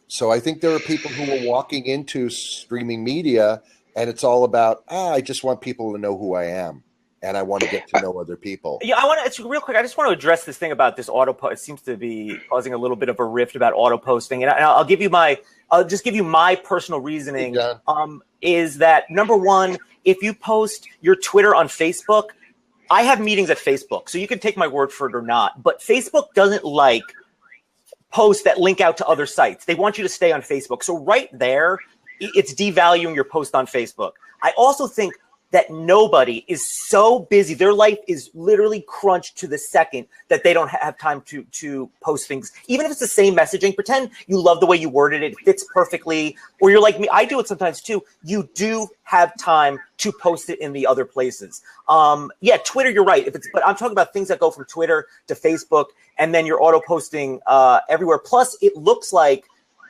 So I think there are people who are walking into streaming media and it's all about, I just want people to know who I am and I want to get to know other people. Yeah, it's real quick. I just want to address this thing about this auto post. It seems to be causing a little bit of a rift about auto posting. And I'll just give you my personal reasoning. Hey, is that number one, if you post your Twitter on Facebook, I have meetings at Facebook, so you can take my word for it or not. But Facebook doesn't like posts that link out to other sites. They want you to stay on Facebook. So right there, it's devaluing your post on Facebook. I also think that nobody is so busy. Their life is literally crunched to the second that they don't have time to post things. Even if it's the same messaging, pretend you love the way you worded it. It fits perfectly. Or you're like me. I do it sometimes too. You do have time to post it in the other places. Yeah, Twitter, you're right. But I'm talking about things that go from Twitter to Facebook, and then you're auto posting everywhere. Plus, it looks like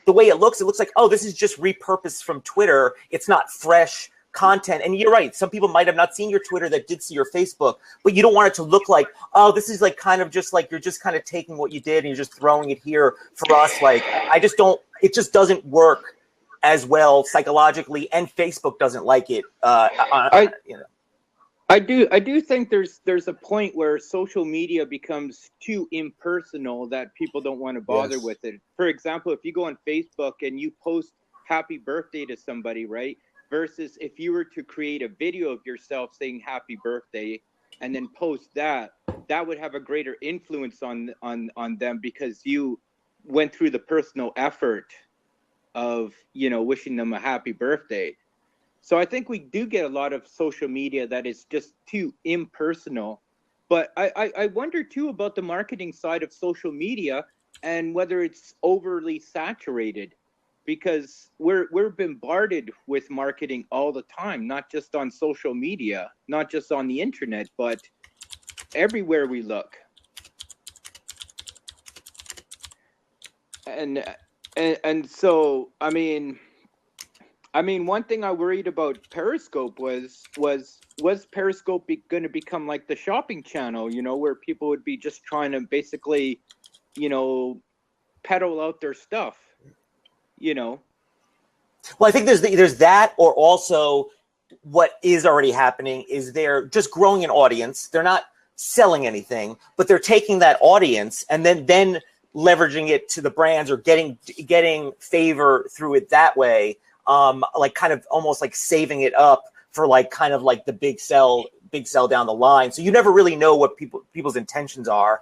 the way it looks like, oh, this is just repurposed from Twitter. It's not fresh content. And you're right. Some people might have not seen your Twitter that did see your Facebook, but you don't want it to look like, oh, this is like kind of just like you're just kind of taking what you did and you're just throwing it here. For us, like, it just doesn't work as well psychologically, and Facebook doesn't like it. I do think there's a point where social media becomes too impersonal that people don't want to bother with it. For example, if you go on Facebook and you post happy birthday to somebody, right? Versus if you were to create a video of yourself saying happy birthday and then post that would have a greater influence on them because you went through the personal effort of, wishing them a happy birthday. So I think we do get a lot of social media that is just too impersonal. But I wonder too about the marketing side of social media and whether it's overly saturated, because we're bombarded with marketing all the time, not just on social media, not just on the internet, but everywhere we look. And so I mean, one thing I worried about Periscope was Periscope going to become like the shopping channel, where people would be just trying to basically, peddle out their stuff, Well, I think there's that, or also what is already happening is they're just growing an audience. They're not selling anything, but they're taking that audience and then leveraging it to the brands or getting favor through it that way. Like kind of almost like saving it up for like kind of like the big sell down the line. So you never really know what people's intentions are.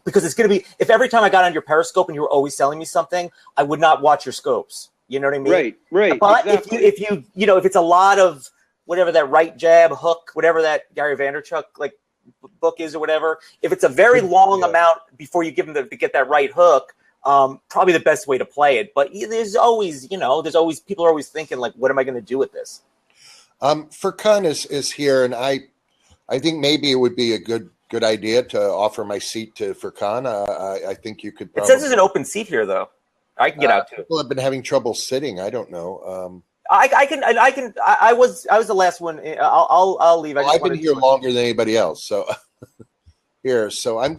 Because it's going to be, if every time I got on your Periscope and you were always selling me something, I would not watch your scopes. You know what I mean? Right. But exactly. if you if it's a lot of whatever that right jab hook, whatever that Gary Vaynerchuk like book is or whatever, if it's a very long amount before you give them to get that right hook, probably the best way to play it. But there's always people are always thinking like, what am I going to do with this? Furkan is here, and I think maybe it would be a good idea to offer my seat to Furkan. I think you could. It says there's an open seat here, though. I can get out too. People have been having trouble sitting. I don't know. I can. I was the last one. I'll leave. I've been here longer than anybody else. So here. So I've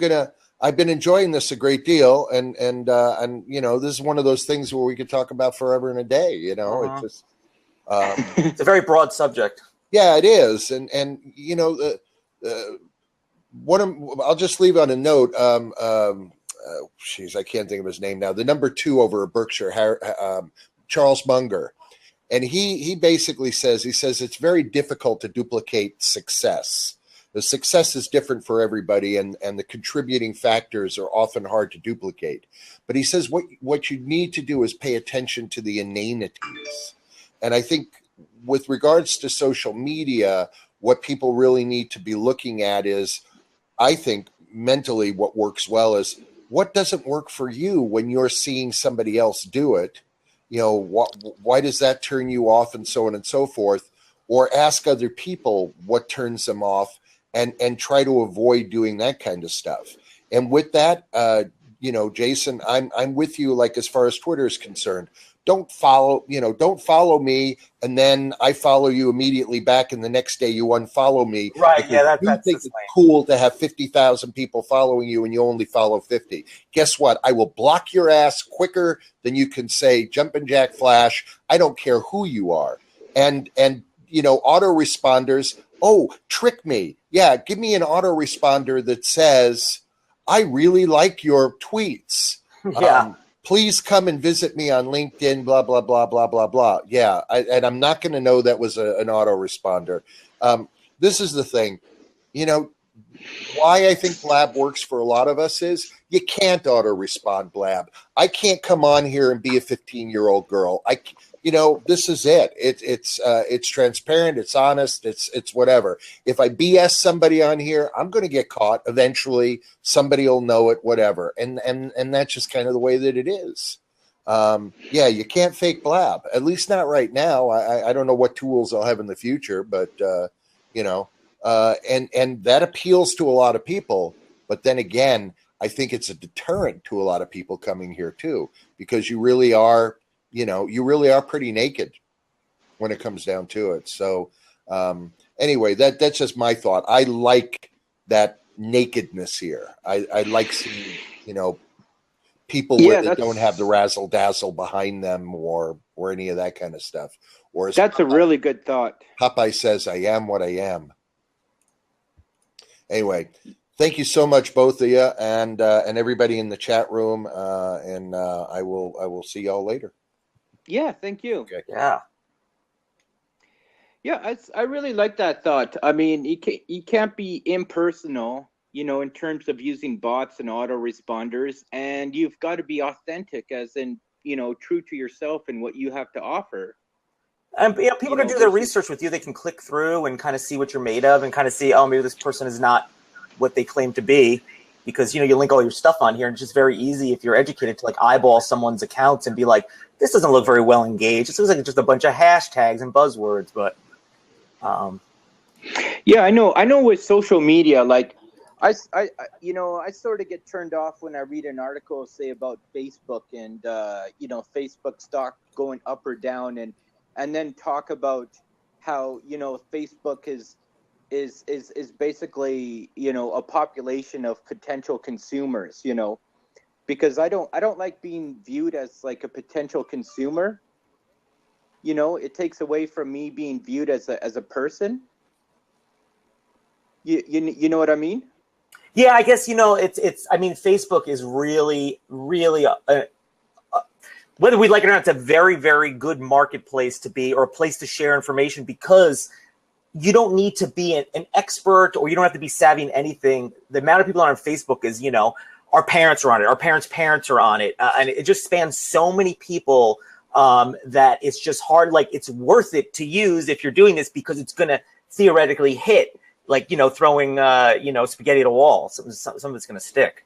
been enjoying this a great deal, and this is one of those things where we could talk about forever and a day. It's just. It's a very broad subject. Yeah, it is, and I'll just leave on a note. I can't think of his name now. The number 2 over at Berkshire, Charles Munger, and he basically says it's very difficult to duplicate success. The success is different for everybody, and the contributing factors are often hard to duplicate. But he says what you need to do is pay attention to the inanities. And I think with regards to social media, what people really need to be looking at is, I think mentally what works well is what doesn't work for you when you're seeing somebody else do it. Why does that turn you off, and so on and so forth, or ask other people what turns them off, and try to avoid doing that kind of stuff. And with that, Jason, I'm with you, like, as far as Twitter is concerned. Don't follow me, and then I follow you immediately back, and the next day you unfollow me. Right? Yeah, you think it's cool to have 50,000 people following you, and you only follow 50. Guess what? I will block your ass quicker than you can say jumpin' jack flash. I don't care who you are, and autoresponders. Oh, trick me. Yeah, give me an autoresponder that says, I really like your tweets. Yeah. Please come and visit me on LinkedIn, blah, blah, blah, blah, blah, blah. Yeah, and I'm not going to know that was an autoresponder. This is the thing. Why I think Blab works for a lot of us is You can't auto respond Blab. I can't come on here and be a 15-year-old girl. This is it. It's transparent. It's honest. It's whatever. If I BS somebody on here, I'm going to get caught eventually. Somebody will know it. Whatever. And that's just kind of the way that it is. You can't fake Blab. At least not right now. I don't know what tools I'll have in the future, but and that appeals to a lot of people. But then again, I think it's a deterrent to a lot of people coming here too, because you really are pretty naked when it comes down to it. So anyway, that's just my thought. I like that nakedness here. I like seeing, people that don't have the razzle dazzle behind them or any of that kind of stuff. Or that's a really good thought. Popeye says, I am what I am. Anyway, thank you so much, both of you, and everybody in the chat room. And I will see y'all later. Yeah, thank you. Okay. Yeah. Yeah, I really like that thought. I mean, you can't be impersonal, in terms of using bots and autoresponders, and you've got to be authentic, as in, true to yourself and what you have to offer. And people can do their research with you. They can click through and kind of see what you're made of, and kind of see, oh, maybe this person is not what they claim to be, because you link all your stuff on here, and it's just very easy if you're educated to like eyeball someone's accounts and be like, this doesn't look very well engaged. It looks like just a bunch of hashtags and buzzwords. But yeah, I know with social media, like I sort of get turned off when I read an article, say, about Facebook and Facebook stock going up or down, and then talk about how Facebook is basically a population of potential consumers, because I don't like being viewed as like a potential consumer. It takes away from me being viewed as a person. You know what I mean? Yeah, I guess it's. I mean, Facebook is really, really whether we like it or not, it's a very, very good marketplace to be, or a place to share information, because you don't need to be an expert, or you don't have to be savvy in anything. The amount of people on Facebook is, our parents are on it, our parents' parents are on it, and it just spans so many people that it's just hard. Like, it's worth it to use if you're doing this, because it's going to theoretically hit, like, throwing, spaghetti at a wall. Some of it's going to stick.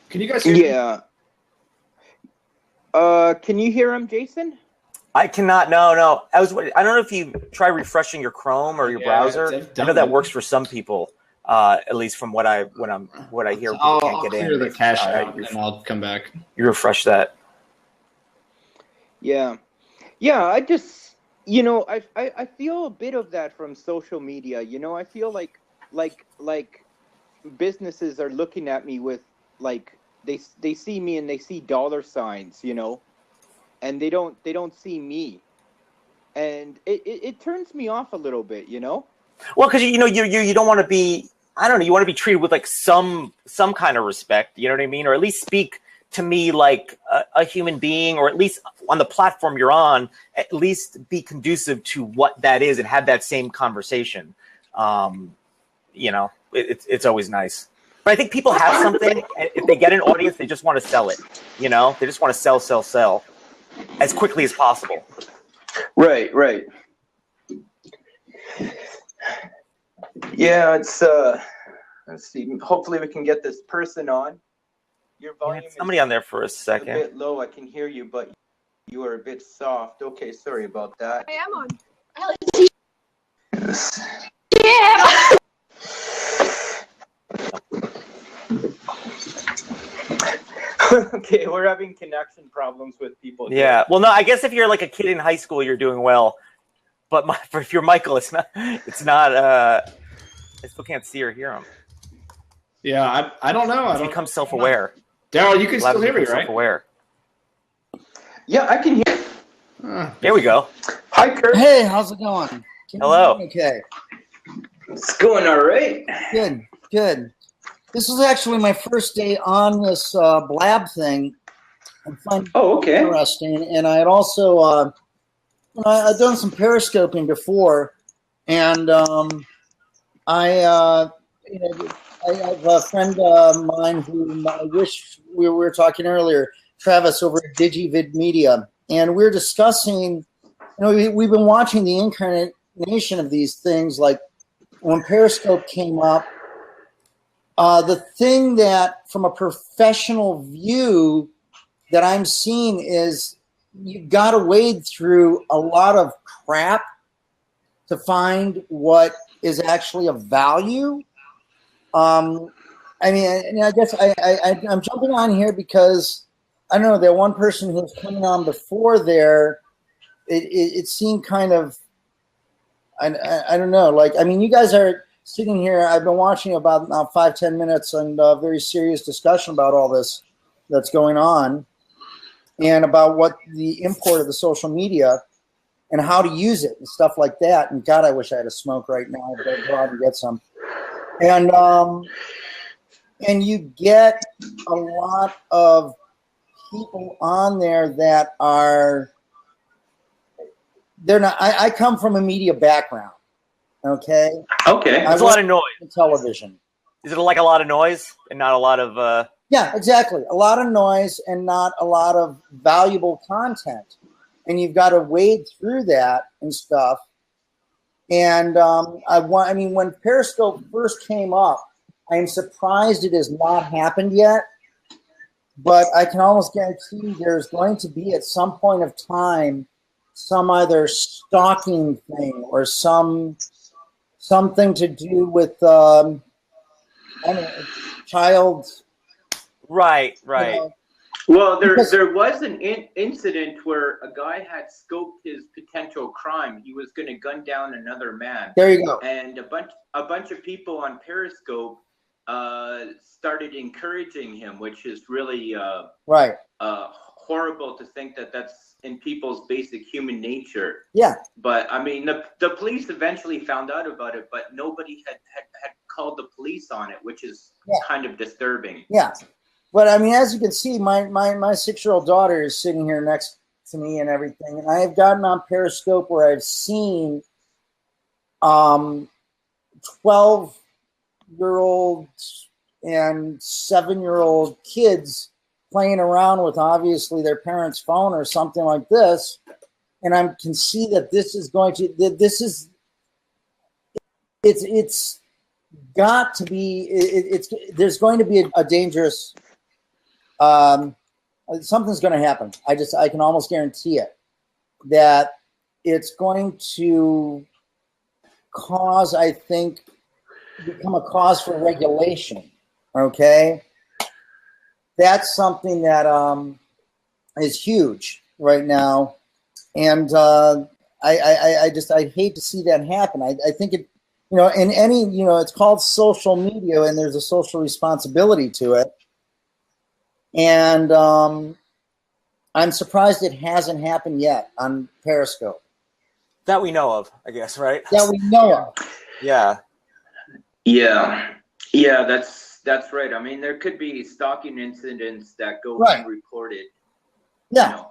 Can you guys hear me? Yeah. Can you hear him, Jason? I cannot. No. I don't know if you try refreshing your Chrome or your browser. I know that works for some people, at least from what I hear. I'll can't get clear in. the cache out and I'll come back. You refresh that. Yeah. I just, I feel a bit of that from social media. I feel like businesses are looking at me with, like, they see me and they see dollar signs, and they don't see me, and it turns me off a little bit, Well, because you don't want to be, I don't know, you want to be treated with like some kind of respect, you know what I mean, or at least speak to me like a human being, or at least on the platform you're on, at least be conducive to what that is and have that same conversation. It's always nice. But I think people have something, and if they get an audience, they just want to sell it. They just want to sell as quickly as possible. Right. Yeah, it's let's see. Hopefully we can get this person on. Your volume is somebody on there for a second. A bit low. I can hear you, but you are a bit soft. Okay, sorry about that. I am on. Yes. Yeah. Okay, we're having connection problems with people here. Yeah. Well, no, I guess if you're like a kid in high school, you're doing well. But if you're Michael, it's not. I still can't see or hear him. Yeah, I don't know. He's become self-aware. Darryl, you can still hear me, right? Self-aware. Yeah, I can hear. There we go. Hi, Kurt. Hey, how's it going? Can you Hello. hear me okay. It's going all right. Good. This is actually my first day on this Blab thing. I find it interesting, and I had also I've done some periscoping before, and I have a friend of mine who I wish we were talking earlier, Travis over at DigiVid Media, and we're discussing. We've been watching the incarnation of these things. Like when Periscope came up, the thing that, from a professional view, that I'm seeing is you've got to wade through a lot of crap to find what is actually of value. I guess I'm jumping on here because I don't know, that one person who was coming on before there, it seemed kind of, I don't know, like, I mean, you guys are sitting here, I've been watching about now 5-10 minutes and a very serious discussion about all this that's going on and about what the import of the social media and how to use it and stuff like that. And God, I wish I had a smoke right now. I'd go out and get some. And you get a lot of people on there that they're not. I come from a media background. Okay. It's a lot of noise. Television. Is it like a lot of noise and not a lot of? Yeah, exactly. A lot of noise and not a lot of valuable content, and you've got to wade through that and stuff. And when Periscope first came up, I am surprised it has not happened yet. But I can almost guarantee there's going to be at some point of time some either stalking thing or something to do with child. Right. Well, there was an incident where a guy had scoped his potential crime. He was going to gun down another man. There you go. And a bunch of people on Periscope started encouraging him, which is really horrible to think that that's in people's basic human nature. Yeah. But I mean, the police eventually found out about it, but nobody had called the police on it, which is kind of disturbing. Yeah. But I mean, as you can see, my 6-year-old daughter is sitting here next to me and everything, and I have gotten on Periscope where I've seen 12-year-old and 7-year-old kids playing around with obviously their parents' phone or something like this, and I can see that it's got to be there's going to be a dangerous. Something's going to happen. I can almost guarantee it, that it's going to cause, I think, become a cause for regulation. Okay. That's something that is huge right now. And I hate to see that happen. I think it, in any, it's called social media and there's a social responsibility to it. And I'm surprised it hasn't happened yet on Periscope. That we know of, I guess, right? That we know of. Yeah. Yeah, that's right. I mean, there could be stalking incidents that go unreported. Yeah.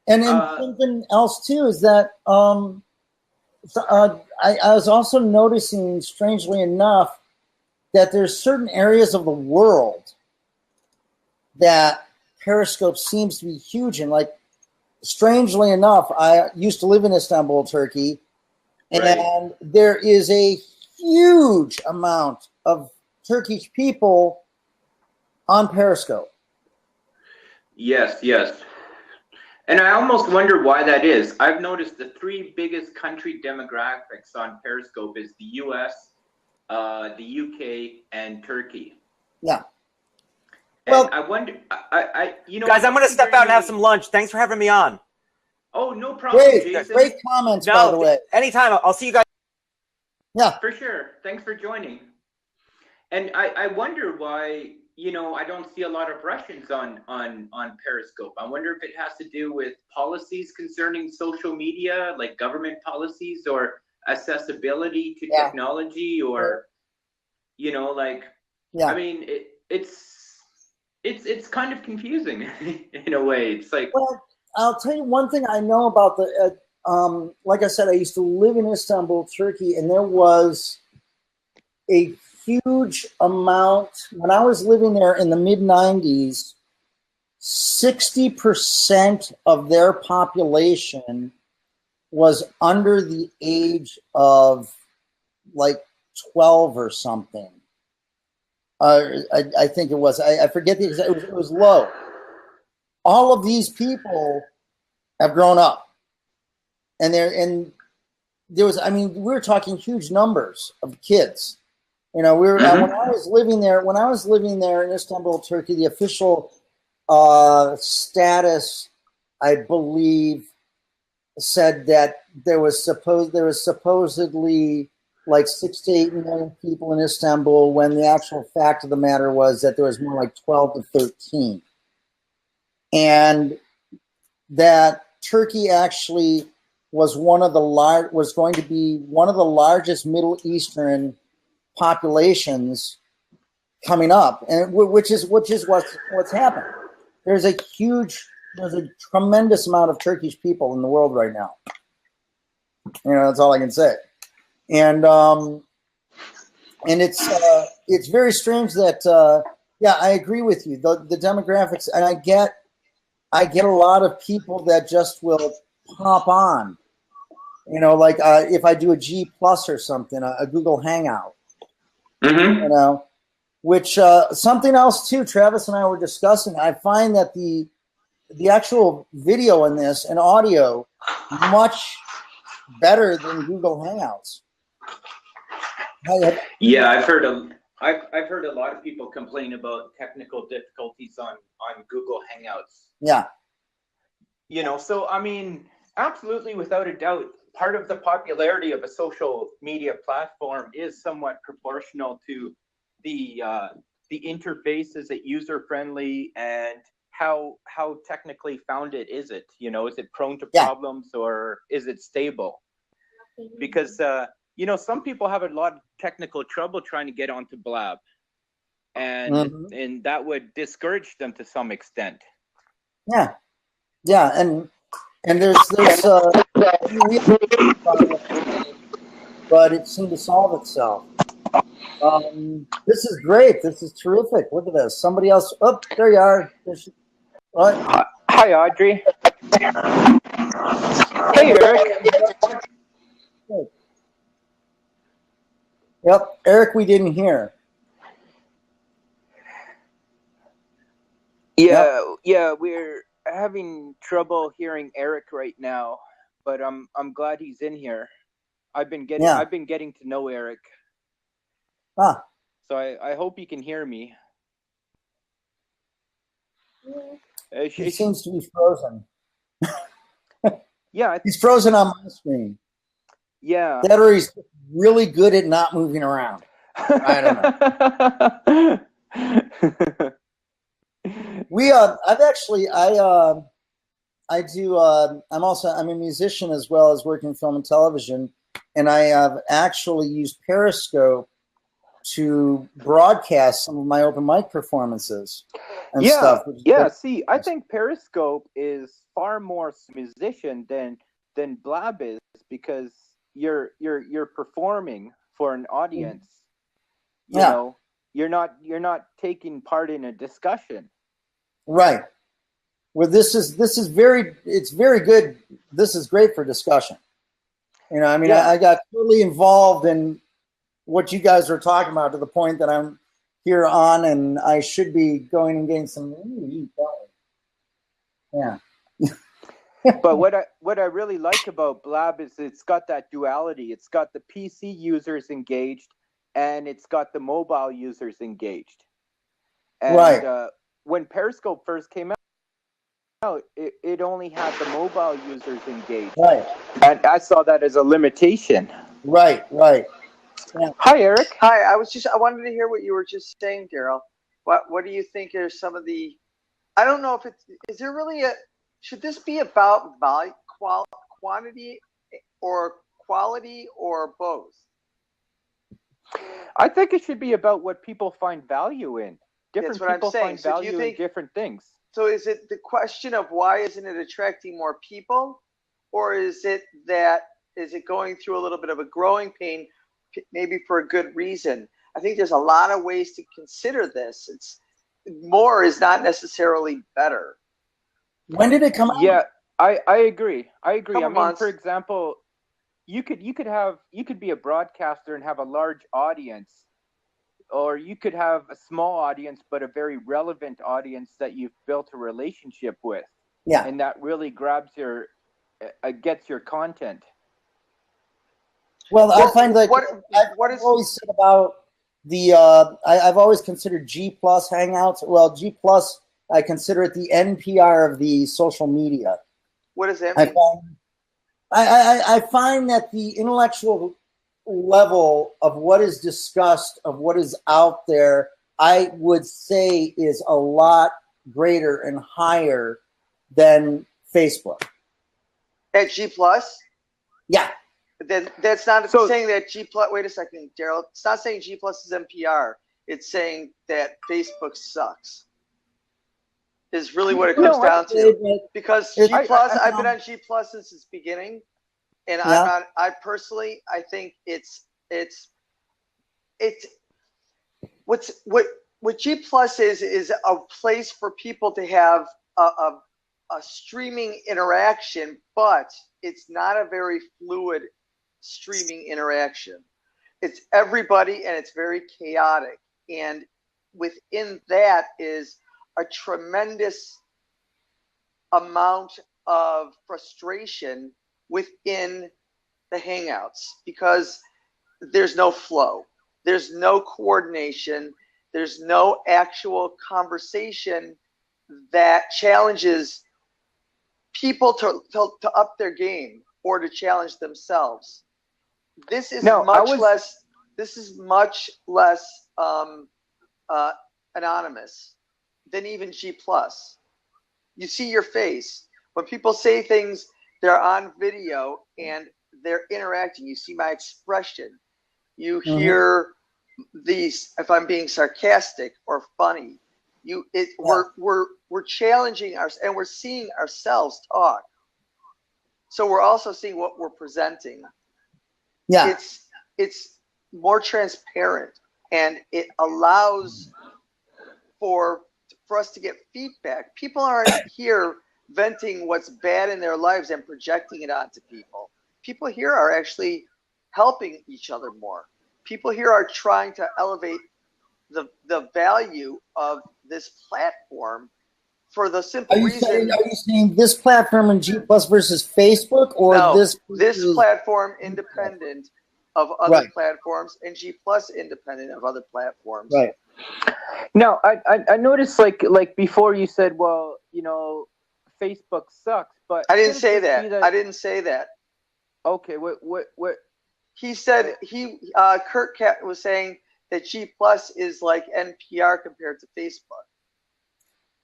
And then something else too is that I was also noticing, strangely enough, that there's certain areas of the world that Periscope seems to be huge in. Like, strangely enough, I used to live in Istanbul, Turkey, and there is a huge amount of Turkish people on Periscope. Yes. And I almost wonder why that is. I've noticed the 3 biggest country demographics on Periscope is the US, the UK, and Turkey. Yeah. Well, I wonder, guys, I'm going to step out and have some lunch. Thanks for having me on. Oh, no problem, Jason. Great comments, by the way. Anytime. I'll see you guys. Yeah. For sure. Thanks for joining. And I wonder why, I don't see a lot of Russians on Periscope. I wonder if it has to do with policies concerning social media, like government policies or accessibility to technology, or, I mean, it's kind of confusing in a way. It's like, well, I'll tell you one thing I know about the, like I said, I used to live in Istanbul, Turkey, and there was a huge amount. When I was living there in the mid-90s, 60% of their population was under the age of like 12 or something. I think it was. I forget the exact. It was low. All of these people have grown up, and there was. I mean, we were talking huge numbers of kids. You know, when I was living there in Istanbul, Turkey, the official status, I believe, said that there was supposedly like 6 to 8 million people in Istanbul, when the actual fact of the matter was that there was more like 12 to 13. And that Turkey actually was was going to be one of the largest Middle Eastern populations coming up, and which is what's happened. There's a tremendous amount of Turkish people in the world right now. You know, that's all I can say. And it's very strange that I agree with you. The demographics, and I get a lot of people that just will pop on. You know, like if I do a G Plus or something, a Google Hangout. You know, which something else too. Travis and I were discussing. I find that the actual video in this and audio much better than Google Hangouts. Yeah, I've heard a lot of people complain about technical difficulties on Google Hangouts. Yeah. You know, so I mean, absolutely, without a doubt, part of the popularity of a social media platform is somewhat proportional to the interface. Is it user friendly, and how technically founded is it? You know, is it prone to problems, or is it stable? Because you know, some people have a lot of technical trouble trying to get onto Blab, and that would discourage them to some extent. Yeah, and there's but it seemed to solve itself. This is great. This is terrific. Look at this. Somebody else. Oh, there you are. What? Hi, Audrey. Hey, Eric. Yep, Eric, we didn't hear. Yeah, we're having trouble hearing Eric right now, but I'm glad he's in here. I've been getting to know Eric. Ah. So I hope he can hear me. He seems to be frozen. Yeah, he's frozen on my screen. Yeah. That, or he's really good at not moving around. I don't know. I'm a musician as well as working in film and television, and I have actually used Periscope to broadcast some of my open mic performances and stuff. Yeah, see, I think Periscope is far more musician than Blab is, because you're performing for an audience. You know, you're not taking part in a discussion. Right. Well, it's very good. This is great for discussion. You know, I mean, I got totally involved in what you guys were talking about, to the point that I'm here on, and I should be going and getting some. Yeah. But what I really like about Blab is it's got that duality. It's got the PC users engaged, and it's got the mobile users engaged. And right. When Periscope first came out, it only had the mobile users engaged. Right. And I saw that as a limitation. Right. Yeah. Hi, Eric. Hi. I wanted to hear what you were just saying, Darryl. What do you think are some of the? I don't know if is there really should this be about quantity or quality, or both? I think it should be about what people find value in. Different people find value in different things. So is it the question of why isn't it attracting more people, or is it going through a little bit of a growing pain, maybe for a good reason? I think there's a lot of ways to consider this. It's more is not necessarily better. When did it come out? Yeah, I agree. I agree. Couple I mean, months. for example, you could be a broadcaster and have a large audience, or you could have a small audience but a very relevant audience that you've built a relationship with. Yeah. And that really grabs your gets your content. Well, I find that I've always said about the I've always considered G Plus Hangouts. Well, G Plus, I consider it the NPR of the social media. What does that mean? I find that the intellectual level of what is discussed, of what is out there, I would say is a lot greater and higher than Facebook. At G Plus? Yeah. That's not saying that G Plus. Wait a second, Darryl. It's not saying G Plus is NPR. It's saying that Facebook sucks. Is really what it comes down to. Because G Plus, I've been on G Plus since its beginning, and I personally, I think it's what G Plus is a place for people to have a streaming interaction, but it's not a very fluid streaming interaction. It's everybody, and it's very chaotic. And within that is a tremendous amount of frustration within the Hangouts because there's no flow. There's no coordination. There's no actual conversation that challenges people to up their game or to challenge themselves. This is much less anonymous than even G+. You see your face. When people say things, they're on video and they're interacting. You see my expression. You hear these, if I'm being sarcastic or funny. We're challenging ourselves, and we're seeing ourselves talk. So we're also seeing what we're presenting. Yeah. It's more transparent, and it allows for us to get feedback. People aren't here venting what's bad in their lives and projecting it onto people. People here are actually helping each other more. People here are trying to elevate the value of this platform for the simple reason. Are you saying this platform in G Plus versus Facebook, or no, this platform independent of other platforms, and G Plus independent of other platforms? Right. Now, I noticed like before you said, well, Facebook sucks, but I didn't say that. I didn't say that. Okay, what? He said Kurt Cat was saying that G Plus is like NPR compared to Facebook.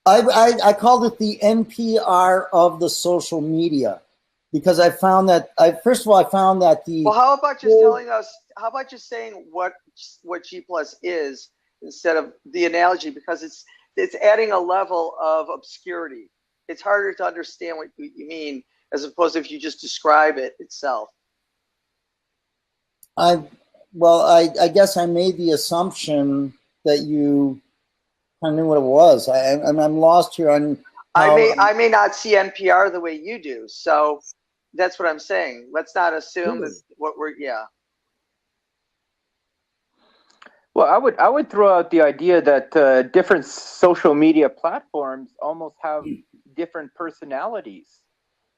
I called it the NPR of the social media because I found that Well, how about just telling us? How about just saying what G Plus is instead of the analogy, because it's adding a level of obscurity. It's harder to understand what you mean as opposed to if you just describe it itself. I guess I made the assumption that you kind of knew what it was. I'm lost here on. I may not see NPR the way you do, so that's what I'm saying. Let's not assume that what we're Well, I would throw out the idea that different social media platforms almost have different personalities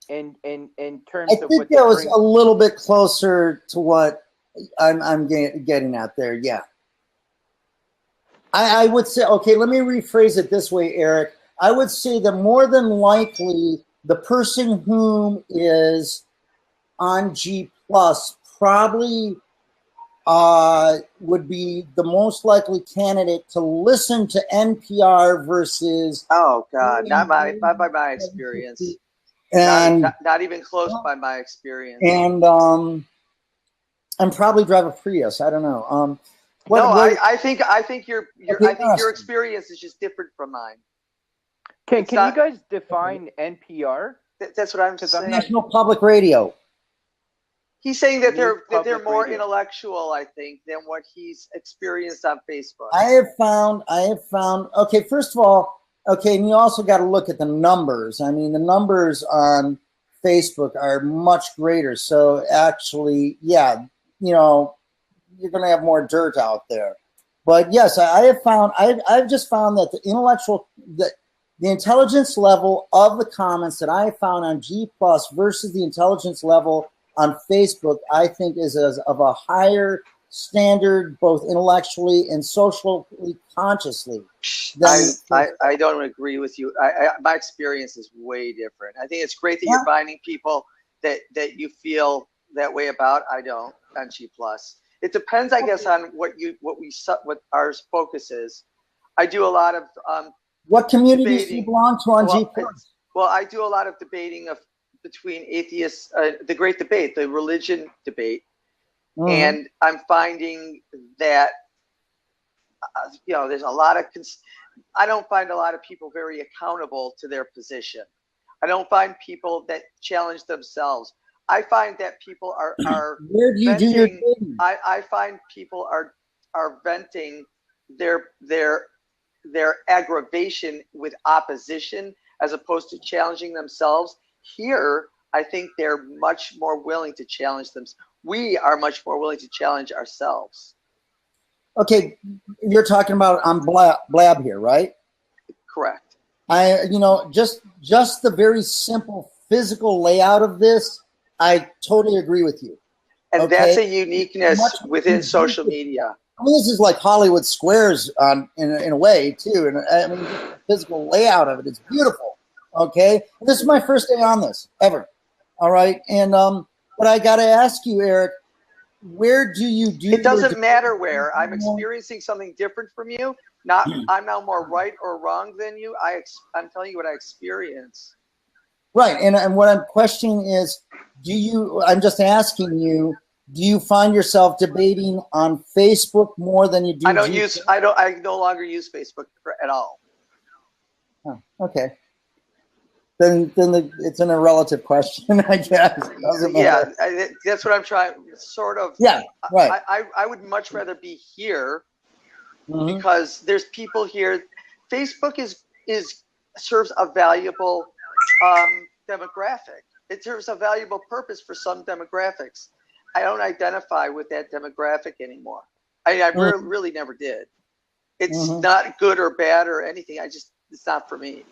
in terms of what. I think that was a little bit closer to what I'm getting at there. Yeah. I would say, okay, let me rephrase it this way, Eric. I would say that more than likely the person whom is on G Plus probably would be the most likely candidate to listen to NPR versus. Oh God, not by my experience, and not even close by my experience. And probably drive a Prius. I don't know. I think your experience is just different from mine. Can you guys define NPR? That's what I'm saying. National Public Radio. He's saying that News they're public more radio. intellectual, I think, than what he's experienced on Facebook. I have found, okay, first of all, okay, and you also got to look at the numbers. I mean, the numbers on Facebook are much greater. So actually, yeah, you know, you're going to have more dirt out there. But yes, I've just found that the intelligence level of the comments that I found on G Plus versus the intelligence level on Facebook, I think is of a higher standard, both intellectually and socially consciously. I don't agree with you. My experience is way different. I think it's great that you're finding people that you feel that way about. I don't on G Plus. It depends, I guess, on what our focus is. I do a lot of what communities do you belong to on G Plus? Well, I do a lot of debating between atheists, the great debate, the religion debate. And I'm finding that, there's a lot of, I don't find a lot of people very accountable to their position. I don't find people that challenge themselves. I find that people are where do you venting, do your thing? I find people are venting their aggravation with opposition as opposed to challenging themselves. Here, I think they're much more willing to challenge them. We are much more willing to challenge ourselves. Okay, you're talking about on Blab here, right? Correct. Just the very simple physical layout of this, I totally agree with you. And that's a uniqueness within social media. I mean, this is like Hollywood Squares in a way too, and I mean, the physical layout of it is beautiful. Okay, this is my first day on this ever. All right, and but I got to ask you, Eric, where do you do? It doesn't matter where. I'm experiencing something different from you. I'm now more right or wrong than you. I'm telling you what I experience. Right, and what I'm questioning is, I'm just asking you, do you find yourself debating on Facebook more than you do? I no longer use Facebook at all. Oh, okay. Then it's an irrelative question, I guess. Yeah, that's what I'm trying. Sort of. Yeah, right. I would much rather be here because there's people here. Facebook serves a valuable demographic. It serves a valuable purpose for some demographics. I don't identify with that demographic anymore. I really never did. It's not good or bad or anything. It's not for me.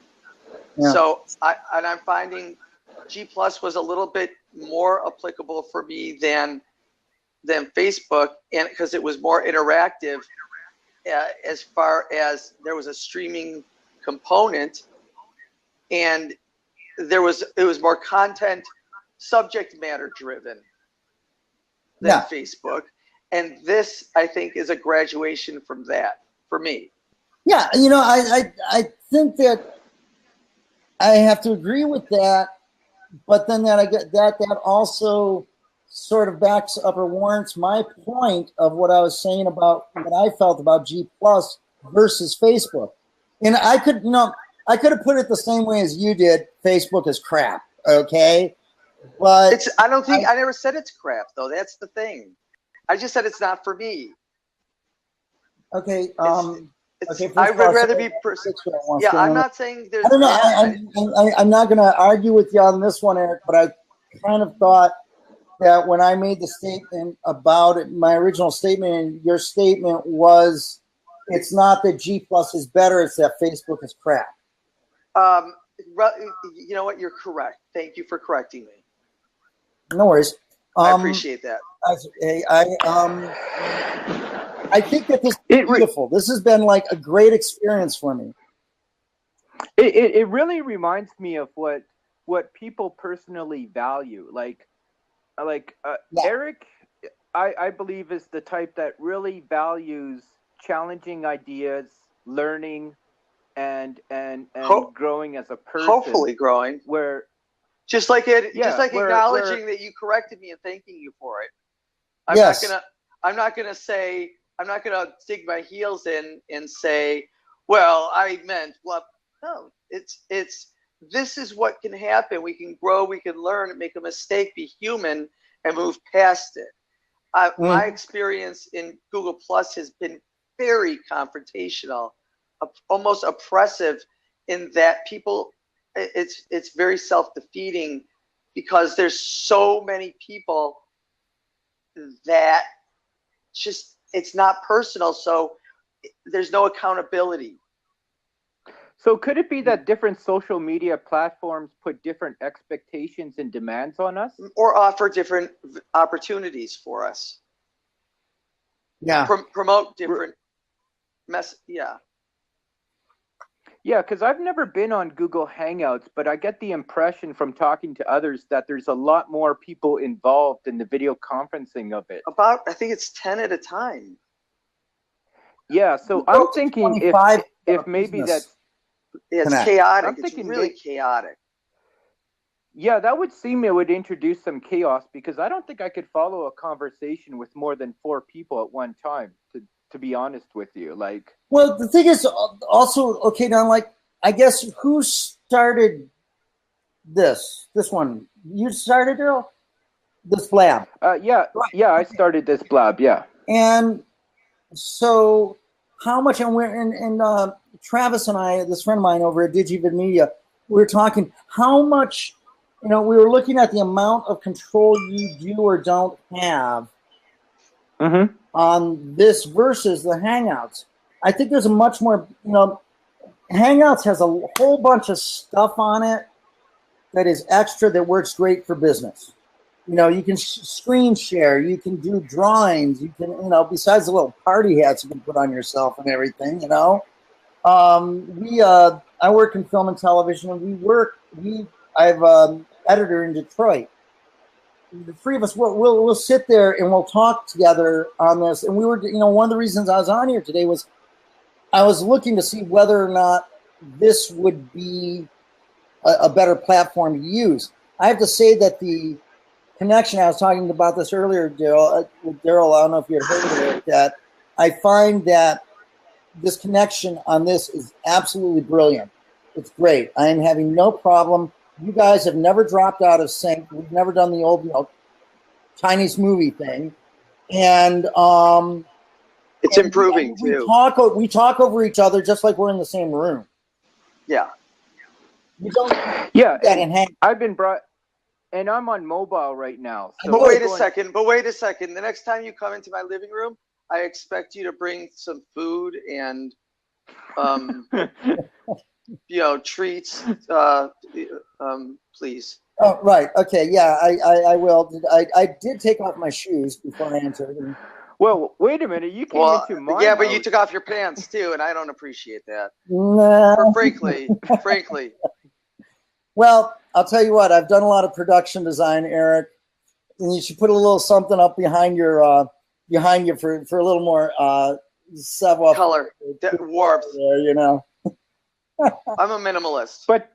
Yeah. So I'm finding G Plus was a little bit more applicable for me than Facebook, and because it was more interactive, as far as there was a streaming component, and it was more content, subject matter driven than Facebook, and this I think is a graduation from that for me. Yeah, I think that I have to agree with that, but then that also sort of backs up or warrants my point of what I was saying about what I felt about G Plus versus Facebook. And I could have put it the same way as you did. Facebook is crap, okay? But I never said it's crap though. That's the thing. I just said it's not for me. Okay. I would rather be. Yeah, I'm not saying there's. I don't know. I'm not going to argue with you on this one, Eric. But I kind of thought that when I made the statement about it, my original statement and your statement was, it's not that G Plus is better; it's that Facebook is crap. You know what? You're correct. Thank you for correcting me. No worries. I appreciate that. I think that this is beautiful. This has been like a great experience for me. It really reminds me of what people personally value. Like Eric, I believe is the type that really values challenging ideas, learning, and growing as a person. Hopefully growing. Where just like acknowledging that you corrected me and thanking you for it. I'm not gonna dig my heels in and say, well, I meant blah. No, it's this is what can happen. We can grow, we can learn, make a mistake, be human, and move past it. My experience in Google Plus has been very confrontational, almost oppressive, in that people, it's very self-defeating because there's so many people that just, it's not personal, so there's no accountability. So could it be that different social media platforms put different expectations and demands on us? Or offer different opportunities for us. Yeah. Promote different Yeah, because I've never been on Google Hangouts, but I get the impression from talking to others that there's a lot more people involved in the video conferencing of it. I think it's 10 at a time. Yeah, so I'm thinking if maybe that's... It's chaotic. It's really chaotic. Yeah, that would seem it would introduce some chaos, because I don't think I could follow a conversation with more than 4 people at one time, to be honest with you. Like, well, the thing is also, okay, now, like, I guess who started this one? You started, Darryl? This Blab. Yeah, I started this Blab, yeah. And so how much, and Travis and I, this friend of mine over at Digivid Media, we were talking how much, we were looking at the amount of control you do or don't have on this versus the Hangouts. I think there's a much more, Hangouts has a whole bunch of stuff on it that is extra that works great for business. You can screen share, you can do drawings, you can, besides the little party hats you can put on yourself and everything, I work in film and television, and I have an editor in Detroit. The 3 of us, we'll sit there and we'll talk together on this. And we were, one of the reasons I was on here today was I was looking to see whether or not this would be a better platform to use. I have to say that the connection, I was talking about this earlier, Darryl, I don't know if you had heard of it, that I find that this connection on this is absolutely brilliant. It's great. I am having no problem. You guys have never dropped out of sync. We've never done the old, Chinese movie thing. And it's improving too. We talk over each other just like we're in the same room. Yeah. You don't I've been brought, and I'm on mobile right now. So but wait a second. The next time you come into my living room, I expect you to bring some food and treats, please. Oh, right. Okay. Yeah, I will. I did take off my shoes before I entered. Well, wait a minute. You came into my house. But you took off your pants too, and I don't appreciate that. No. Frankly. Well, I'll tell you what. I've done a lot of production design, Eric, and you should put a little something up behind you for a little more savoir color, warmth. There, I'm a minimalist. But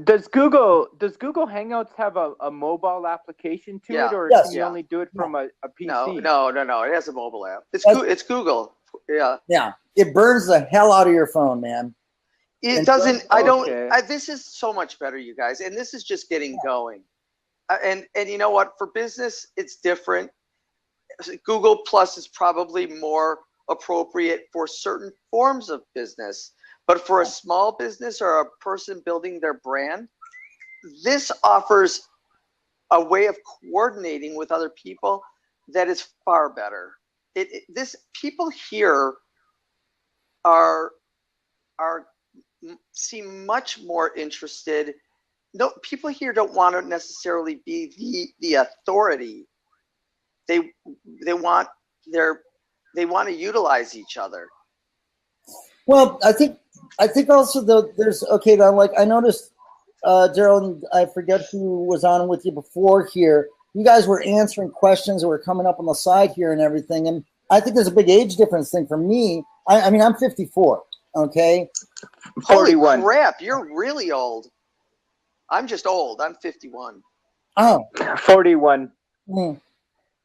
does Google Hangouts have a mobile application to it, or can you only do it from a PC? No. It has a mobile app. It's Google. Yeah. Yeah. It burns the hell out of your phone, man. It doesn't. I don't. This is so much better, you guys, and this is just getting going. And you know what? For business, it's different. Google Plus is probably more appropriate for certain forms of business, but for a small business or a person building their brand, this offers a way of coordinating with other people that is far better. People here seem much more interested. No, people here don't want to necessarily be the authority. They want to utilize each other. Well, I think also there's I noticed Darryl, and I forget who was on with you before here. You guys were answering questions that were coming up on the side here and everything, and I think there's a big age difference thing for me. I mean, I'm 54. Okay. 41. Holy crap! You're really old. I'm just old. I'm 51. Oh. 41.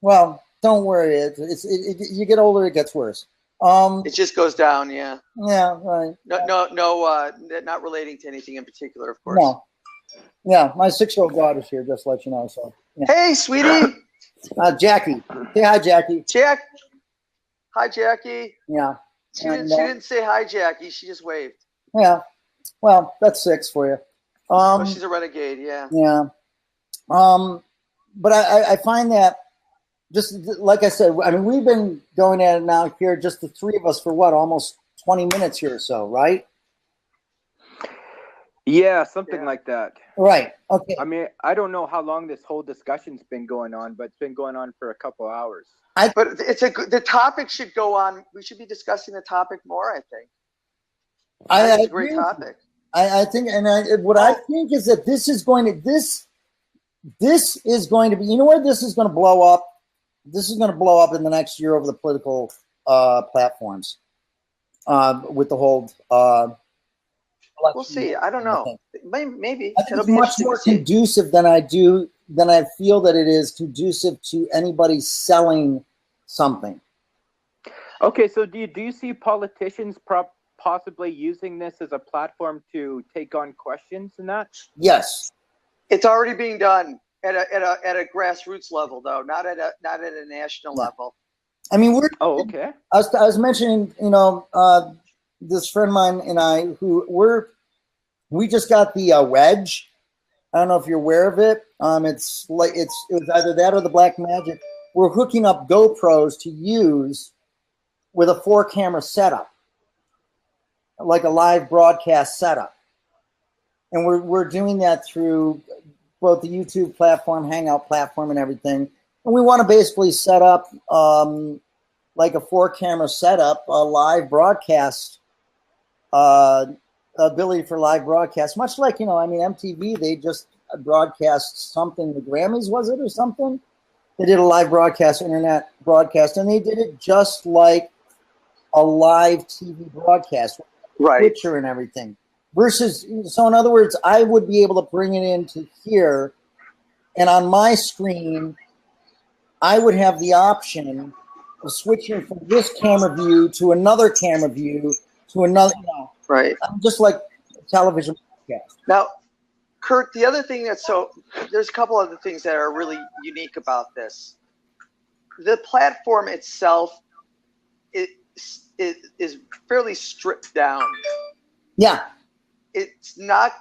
Well, don't worry. You get older, it gets worse. It just goes down, yeah. Yeah, right. No, not relating to anything in particular, of course. No. Yeah, my 6-year-old daughter's here, just to let you know. So, yeah. Hey, sweetie. Jackie. Say hi, Jackie. Jack. Hi, Jackie. Yeah. She didn't say hi, Jackie. She just waved. Yeah. Well, that's 6 for you. Oh, she's a renegade. Yeah. Yeah. But I find that, just like I said, I mean, we've been going at it now here, just the 3 of us, for what, almost 20 minutes here or so, right? Yeah, something like that. Right. Okay. I mean, I don't know how long this whole discussion's been going on, but it's been going on for a couple hours. But the topic should go on. We should be discussing the topic more, I think. It's a great topic. I think, and I think is that this is going to be, you know where this is going to blow up? This is going to blow up in the next year over the political platforms with the whole we'll see. I don't know. Maybe. I think it's much more conducive than I feel that it is conducive to anybody selling something. Okay, so do you see politicians possibly using this as a platform to take on questions and that? Yes. It's already being done at a grassroots level, though, not at a national level. I mean, okay. I was mentioning, this friend of mine and I, we just got the Wedge. I don't know if you're aware of it. It was either that or the Black Magic. We're hooking up GoPros to use with a 4-camera setup, like a live broadcast setup, and we're doing that through both the YouTube platform, Hangout platform, and everything. And we want to basically set up like a 4-camera setup, a live broadcast. Ability for live broadcast, much like, MTV, they just broadcast something, the Grammys, was it, or something? They did a live broadcast, internet broadcast, and they did it just like a live TV broadcast, right? Picture and everything. Versus, so in other words, I would be able to bring it into here, and on my screen, I would have the option of switching from this camera view to another camera view to another, right? Just like television broadcast. Now, Kurt, the other thing there's a couple other things that are really unique about this. The platform itself is fairly stripped down. Yeah. It's not,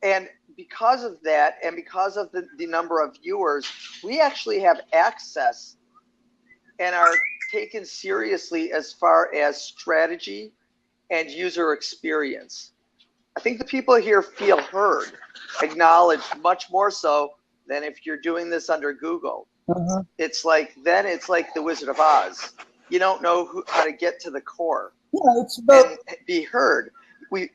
and because of that, and because of the number of viewers, we actually have access and are taken seriously as far as strategy and user experience. I think the people here feel heard, acknowledged much more so than if you're doing this under Google. Uh-huh. It's like the Wizard of Oz. You don't know how to get to the core. Yeah, it's about and be heard. I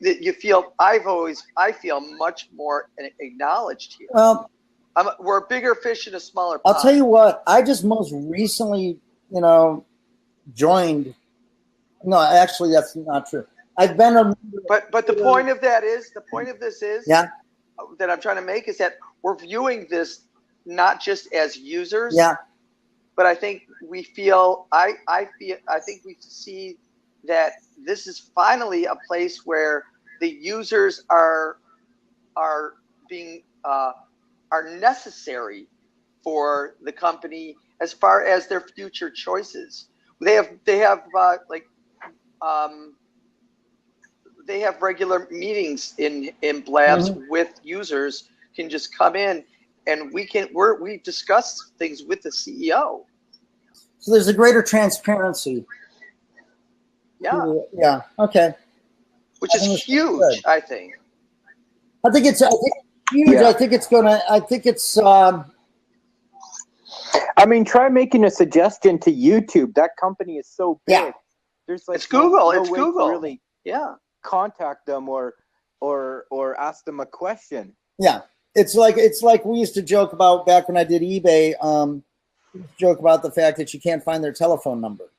feel much more acknowledged here. Well, we're a bigger fish in a smaller pond. I'll tell you what. I just most recently, joined. No, actually, that's not true. I've been a. But the point of this is yeah, that I'm trying to make is that we're viewing this not just as users. Yeah. But I think we feel. I think we see that this is finally a place where the users are being are necessary for the company as far as their future choices. They have regular meetings in Blabs with users, can just come in and we discuss things with the CEO. So there's a greater transparency. Yeah. Yeah. Okay. Which is huge, I think. I think it's huge. Yeah. I think it's I mean, try making a suggestion to YouTube. That company is so big. Yeah. There's like it's Google. No it's way Google. To really contact them or ask them a question. Yeah. It's like we used to joke about back when I did eBay, joke about the fact that you can't find their telephone number,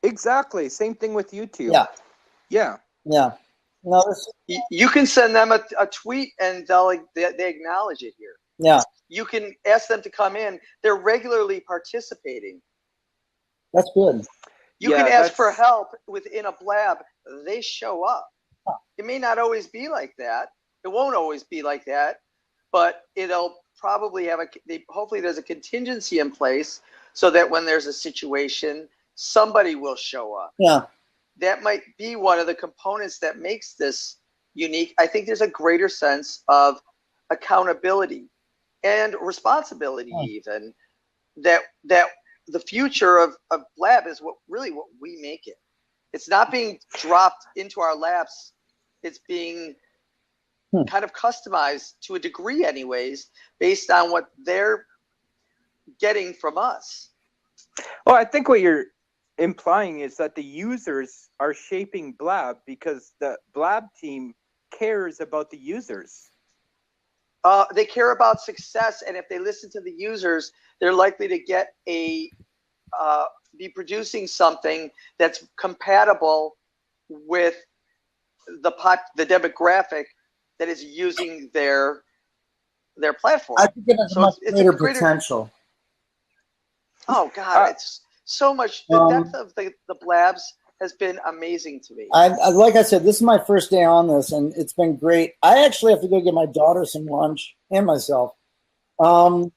Exactly. Same thing with YouTube. Yeah. Yeah. Yeah. No, you can send them a tweet and they acknowledge it here. Yeah. You can ask them to come in. They're regularly participating. That's good. You can ask for help within a Blab. They show up. It may not always be like that, It won't always be like that, but it'll probably have hopefully there's a contingency in place so that when there's a situation, somebody will show up. Yeah. That might be one of the components that makes this unique. I think there's a greater sense of accountability and responsibility, even that the future of Blab is what we make it. It's not being dropped into our laps. It's being kind of customized to a degree anyways, based on what they're getting from us. Well, I think what you're implying is that the users are shaping Blab because the Blab team cares about the users. They care about success, and if they listen to the users, they're likely to get be producing something that's compatible with the demographic that is using their platform. I think it has much greater potential. Oh God, it's so much. The depth of the Blabs has been amazing to me. Like I said, this is my first day on this, and it's been great. I actually have to go get my daughter some lunch and myself. I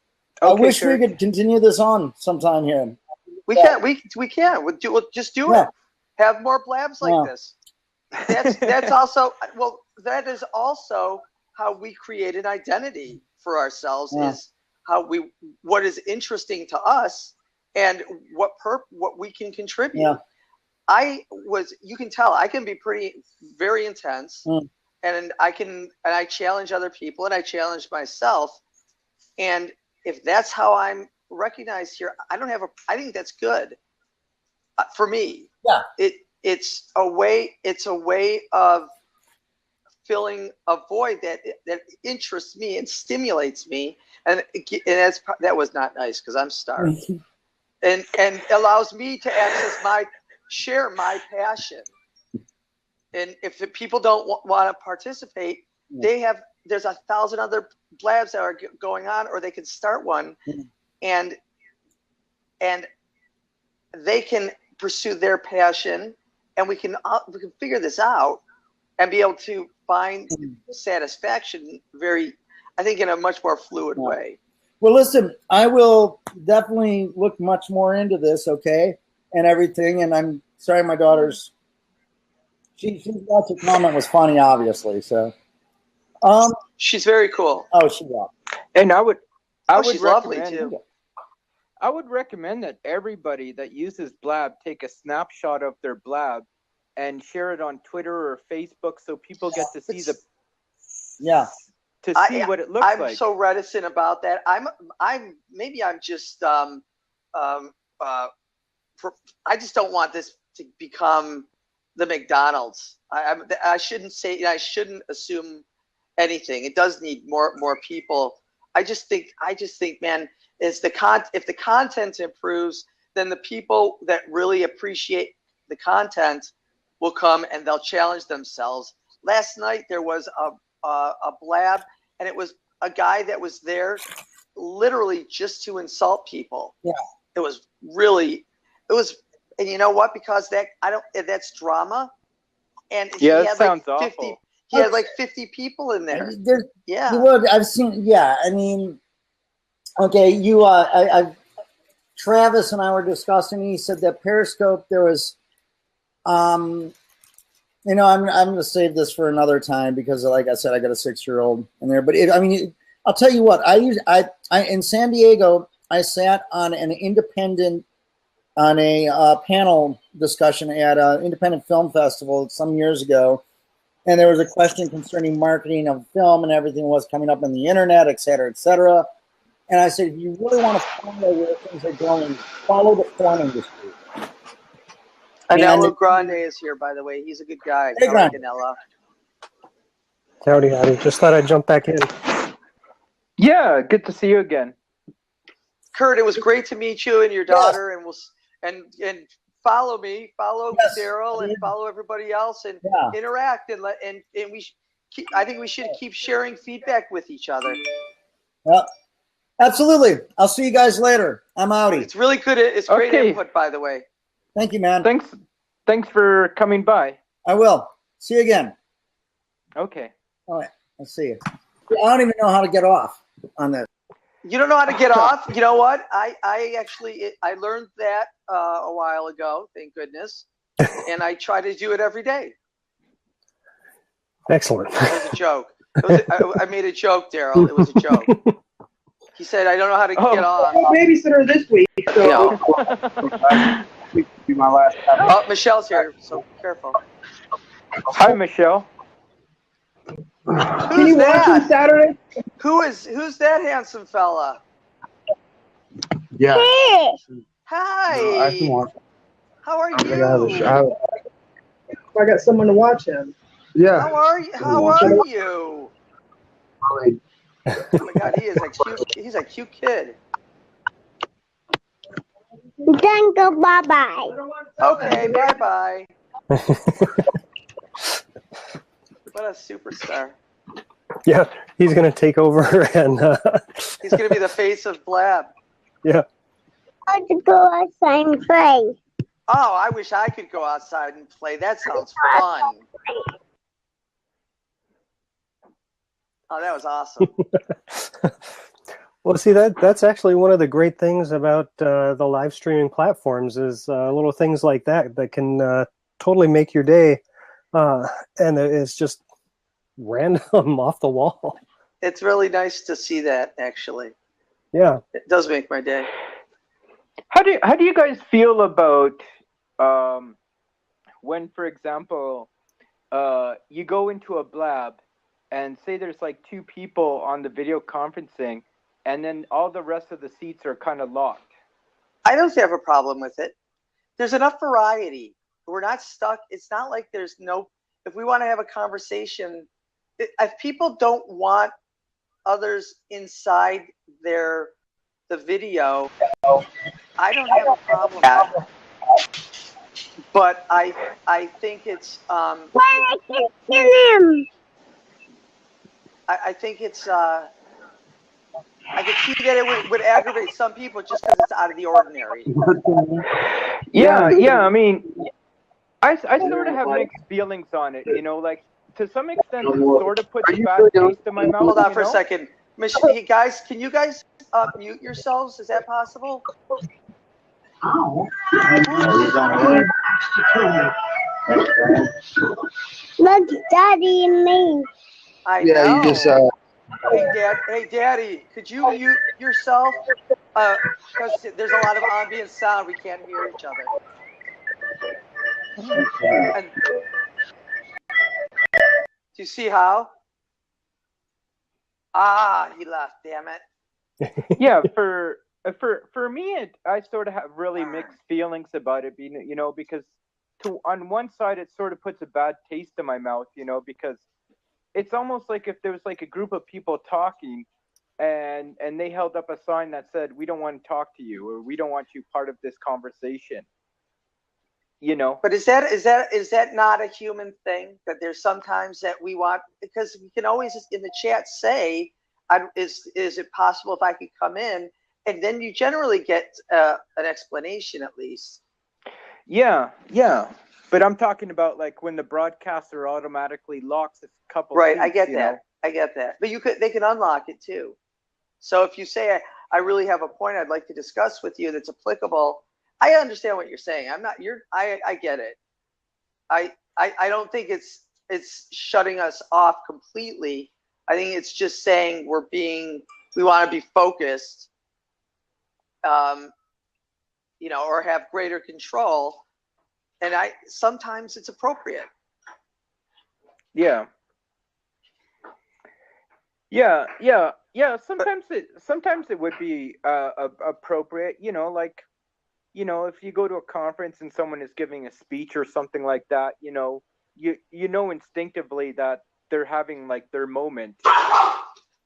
wish we could continue this on sometime here. We can. We'll just do it. Have more Blabs like this. That's also that is also how we create an identity for ourselves. Is what is interesting to us and what we can contribute. Yeah. You can tell I can be very intense, and I challenge other people and I challenge myself. And if that's how I'm recognized here, I think that's good for me. Yeah. It's a way of filling a void that interests me and stimulates me, and that was not nice because I'm starving, and allows me to share my passion. And if the people don't want to participate, there's 1,000 other Blabs that are going on, or they can start one, and they can pursue their passion, and we can figure this out and be able to find satisfaction I think in a much more fluid way. Well, listen, I will definitely look much more into this, okay, and everything. And I'm sorry, my daughter's she thought the comment was funny, obviously. So, she's very cool. Oh, she was. And I would she's lovely too. I would recommend that everybody that uses Blab take a snapshot of their Blab and share it on Twitter or Facebook so people get to see what it looks like. I'm so reticent about that. Maybe I'm just I just don't want this to become the McDonald's. I shouldn't assume anything. It does need more people. I just think, man, if the content improves, then the people that really appreciate the content will come and they'll challenge themselves. Last night there was a Blab, and it was a guy that was there literally just to insult people. Yeah, it was, and you know what? Because that's drama, and he had sounds like 50. awful. He had like 50 people in there. I've seen. Yeah, I mean, okay, Travis and I were discussing. He said that Periscope there was, I'm going to save this for another time because, like I said, I got a 6-year-old in there. But I'll tell you what. I in San Diego, I sat on a panel discussion at an independent film festival some years ago. And there was a question concerning marketing of film and everything was coming up on the internet, et cetera, et cetera. And I said, if you really want to follow where things are going, follow the porn industry. Anello Grande is here, by the way. He's a good guy. Hey, Grande. Anello. Howdy. Just thought I'd jump back in. Yeah, good to see you again. Kurt, it was great to meet you and your daughter, and follow me, follow Darryl, and follow everybody else, and interact, and I think we should keep sharing feedback with each other. Yeah, absolutely. I'll see you guys later. I'm outie. It's really good. It's great input, by the way. Thank you, man. Thanks for coming by. I will. See you again. Okay. All right. Let's see. I don't even know how to get off on this. You don't know how to get off? You know what? I actually learned that a while ago, thank goodness. And I try to do it every day. Excellent. It was a joke. I made a joke, Darryl. It was a joke. He said, I don't know how to get off. I'm a babysitter this week, so be my last time. Oh, Michelle's here, so careful. Hi, Michelle. Can you watch on Saturday? Who's that handsome fella? Yeah. Hi. I can watch. How are you? I got someone to watch him. Yeah. How are you? How are you? Oh my God, he is a cute. He's a cute kid. Then go bye-bye. Okay, bye-bye. What a superstar. Yeah, he's going to take over and... He's going to be the face of Blab. Yeah. I want to go outside and play. Oh, I wish I could go outside and play. That sounds fun. Oh, that was awesome. Well, see, that's actually one of the great things about the live streaming platforms is little things like that can totally make your day. And it's just random off the wall. It's really nice to see that, actually. Yeah. It does make my day. How do you guys feel about when, for example, you go into a Blab and say there's like 2 people on the video conferencing, and then all the rest of the seats are kind of locked? I don't have a problem with it. There's enough variety. We're not stuck. It's not like there's no. If we want to have a conversation, if people don't want others inside the video, I don't have a problem with it. But I think it's Why I can kill him? I think it's I can see that it would aggravate some people just because it's out of the ordinary. Yeah. I mean, I sort of have mixed feelings on it. You know, like to some extent, it sort of puts a bad taste in my mouth. Hold on for a second, hey guys, can you guys mute yourselves? Is that possible? Look, Daddy and me. I know. You just. Hey, Daddy, could you mute yourself? Because there's a lot of ambient sound. We can't hear each other. And, do you see how? Ah, he left. Damn it. Yeah, for me, I sort of have really mixed feelings about it. You know, because on one side, it sort of puts a bad taste in my mouth. You know, because it's almost like if there was like a group of people talking and they held up a sign that said, "We don't want to talk to you," or "We don't want you part of this conversation." You know. But is that not a human thing? That there's sometimes that we want, because we can always in the chat say, is it possible if I could come in? And then you generally get an explanation at least. Yeah. But I'm talking about like when the broadcaster automatically locks a couple. Right, seats, I get that. I get that. But they can unlock it too. So if you say I really have a point I'd like to discuss with you that's applicable, I understand what you're saying. I get it. I don't think it's shutting us off completely. I think it's just saying we want to be focused, you know, or have greater control. And sometimes it's appropriate. Yeah. Sometimes it would be appropriate. You know, like, you know, if you go to a conference and someone is giving a speech or something like that, you know instinctively that they're having like their moment.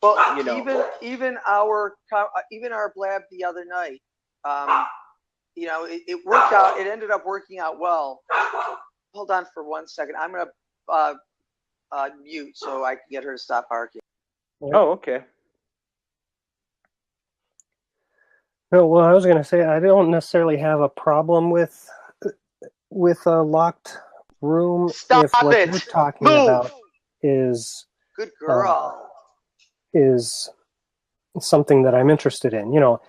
Well, you know, even our Blab the other night, you know, it worked out. It ended up working out well. Hold on for 1 second. I'm gonna mute so I can get her to stop barking. Oh, okay. No, well, I was going to say I don't necessarily have a problem with a locked room. Stop if what it. you're talking Move. about is Good girl. Is something that I'm interested in. You know,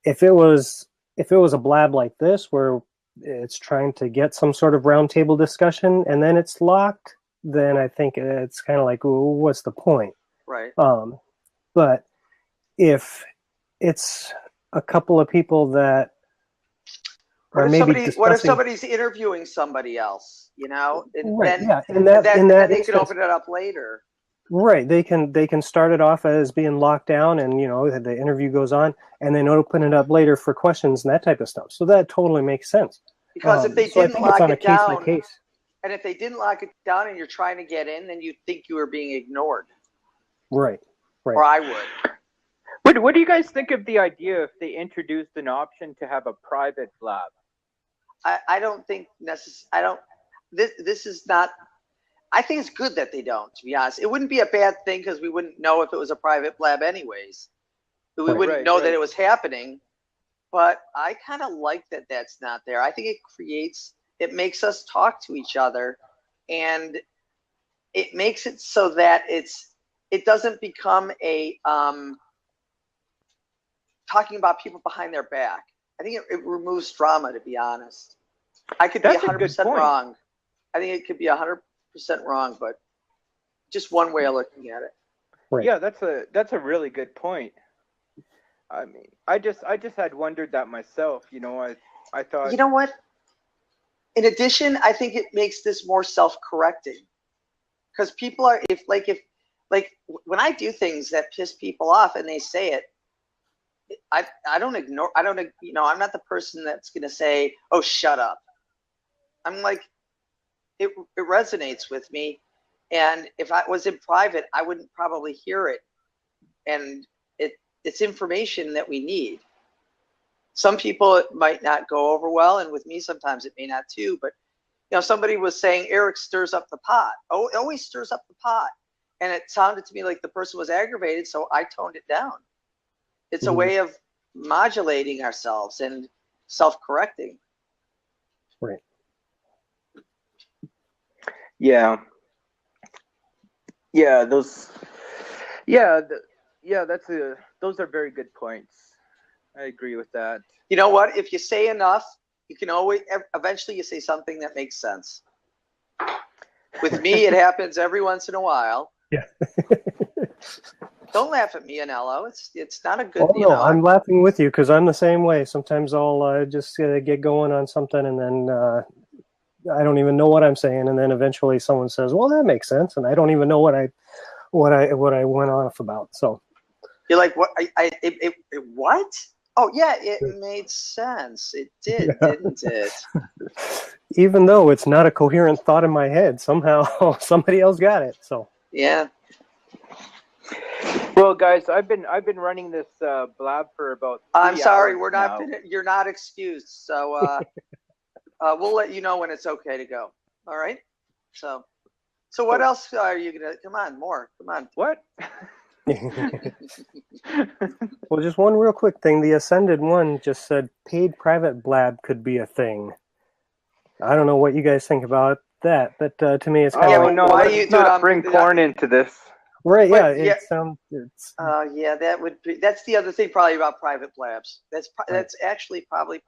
if it was a blab like this where it's trying to get some sort of roundtable discussion and then it's locked, then I think it's kind of like, well, what's the point? Right. But if it's a couple of people that are maybe discussing, what if somebody's interviewing somebody else? You know, and right? then, Yeah, and then they can open it up later. Right, they can start it off as being locked down, and you know the interview goes on, and then open it up later for questions and that type of stuff. So that totally makes sense. Because if they so didn't lock it case down, by case. and if they didn't lock it down, and you're trying to get in, then you'd think you were being ignored. Right. Or I would. What do you guys think of the idea if they introduced an option to have a private blab? I don't think I don't. This is not. I think it's good that they don't, to be honest. It wouldn't be a bad thing because we wouldn't know if it was a private blab anyways. We wouldn't know that it was happening. But I kind of like that that's not there. I think it makes us talk to each other, and it makes it so that it doesn't become a talking about people behind their back. I think it removes drama, to be honest. I could be 100% wrong. I think it could be 100% wrong, but just one way of looking at it. Right. Yeah, that's a really good point. I mean, I just had wondered that myself. You know, I thought. You know what? In addition, I think it makes this more self-correcting, because people are if when I do things that piss people off and they say it, I don't ignore. I'm not the person that's going to say, "Oh, shut up." I'm like, it resonates with me, and if I was in private, I wouldn't probably hear it, and it's information that we need. Some people it might not go over well, and with me sometimes it may not too. But somebody was saying Eric stirs up the pot. Oh, it always stirs up the pot, and it sounded to me like the person was aggravated, so I toned it down. It's a way of modulating ourselves and self-correcting. Right. Yeah. Yeah. Those. Yeah. Those are very good points. I agree with that. You know what? If you say enough, you can always eventually you say something that makes sense. With me, it happens every once in a while. Yeah. Don't laugh at me, Anello. It's not a good. Oh no, I'm laughing with you because I'm the same way. Sometimes I'll just get going on something, and then I don't even know what I'm saying, and then eventually someone says, "Well, that makes sense," and I don't even know what I went off about. So you're like, "What? What? Oh yeah, it made sense. It did, didn't it?" Even though it's not a coherent thought in my head, somehow somebody else got it. So yeah. Well, guys, I've been running this blab for about. I'm sorry, you're not excused. So we'll let you know when it's okay to go. All right. So what else are you gonna? Come on, more. Come on. What? Well, just one real quick thing. The Ascended one just said paid private blab could be a thing. I don't know what you guys think about that, but to me, it's kind of no. Why do you not bring porn into this? Right? Yeah. Yeah, that would be. That's the other thing, probably about private blabs. That's actually probably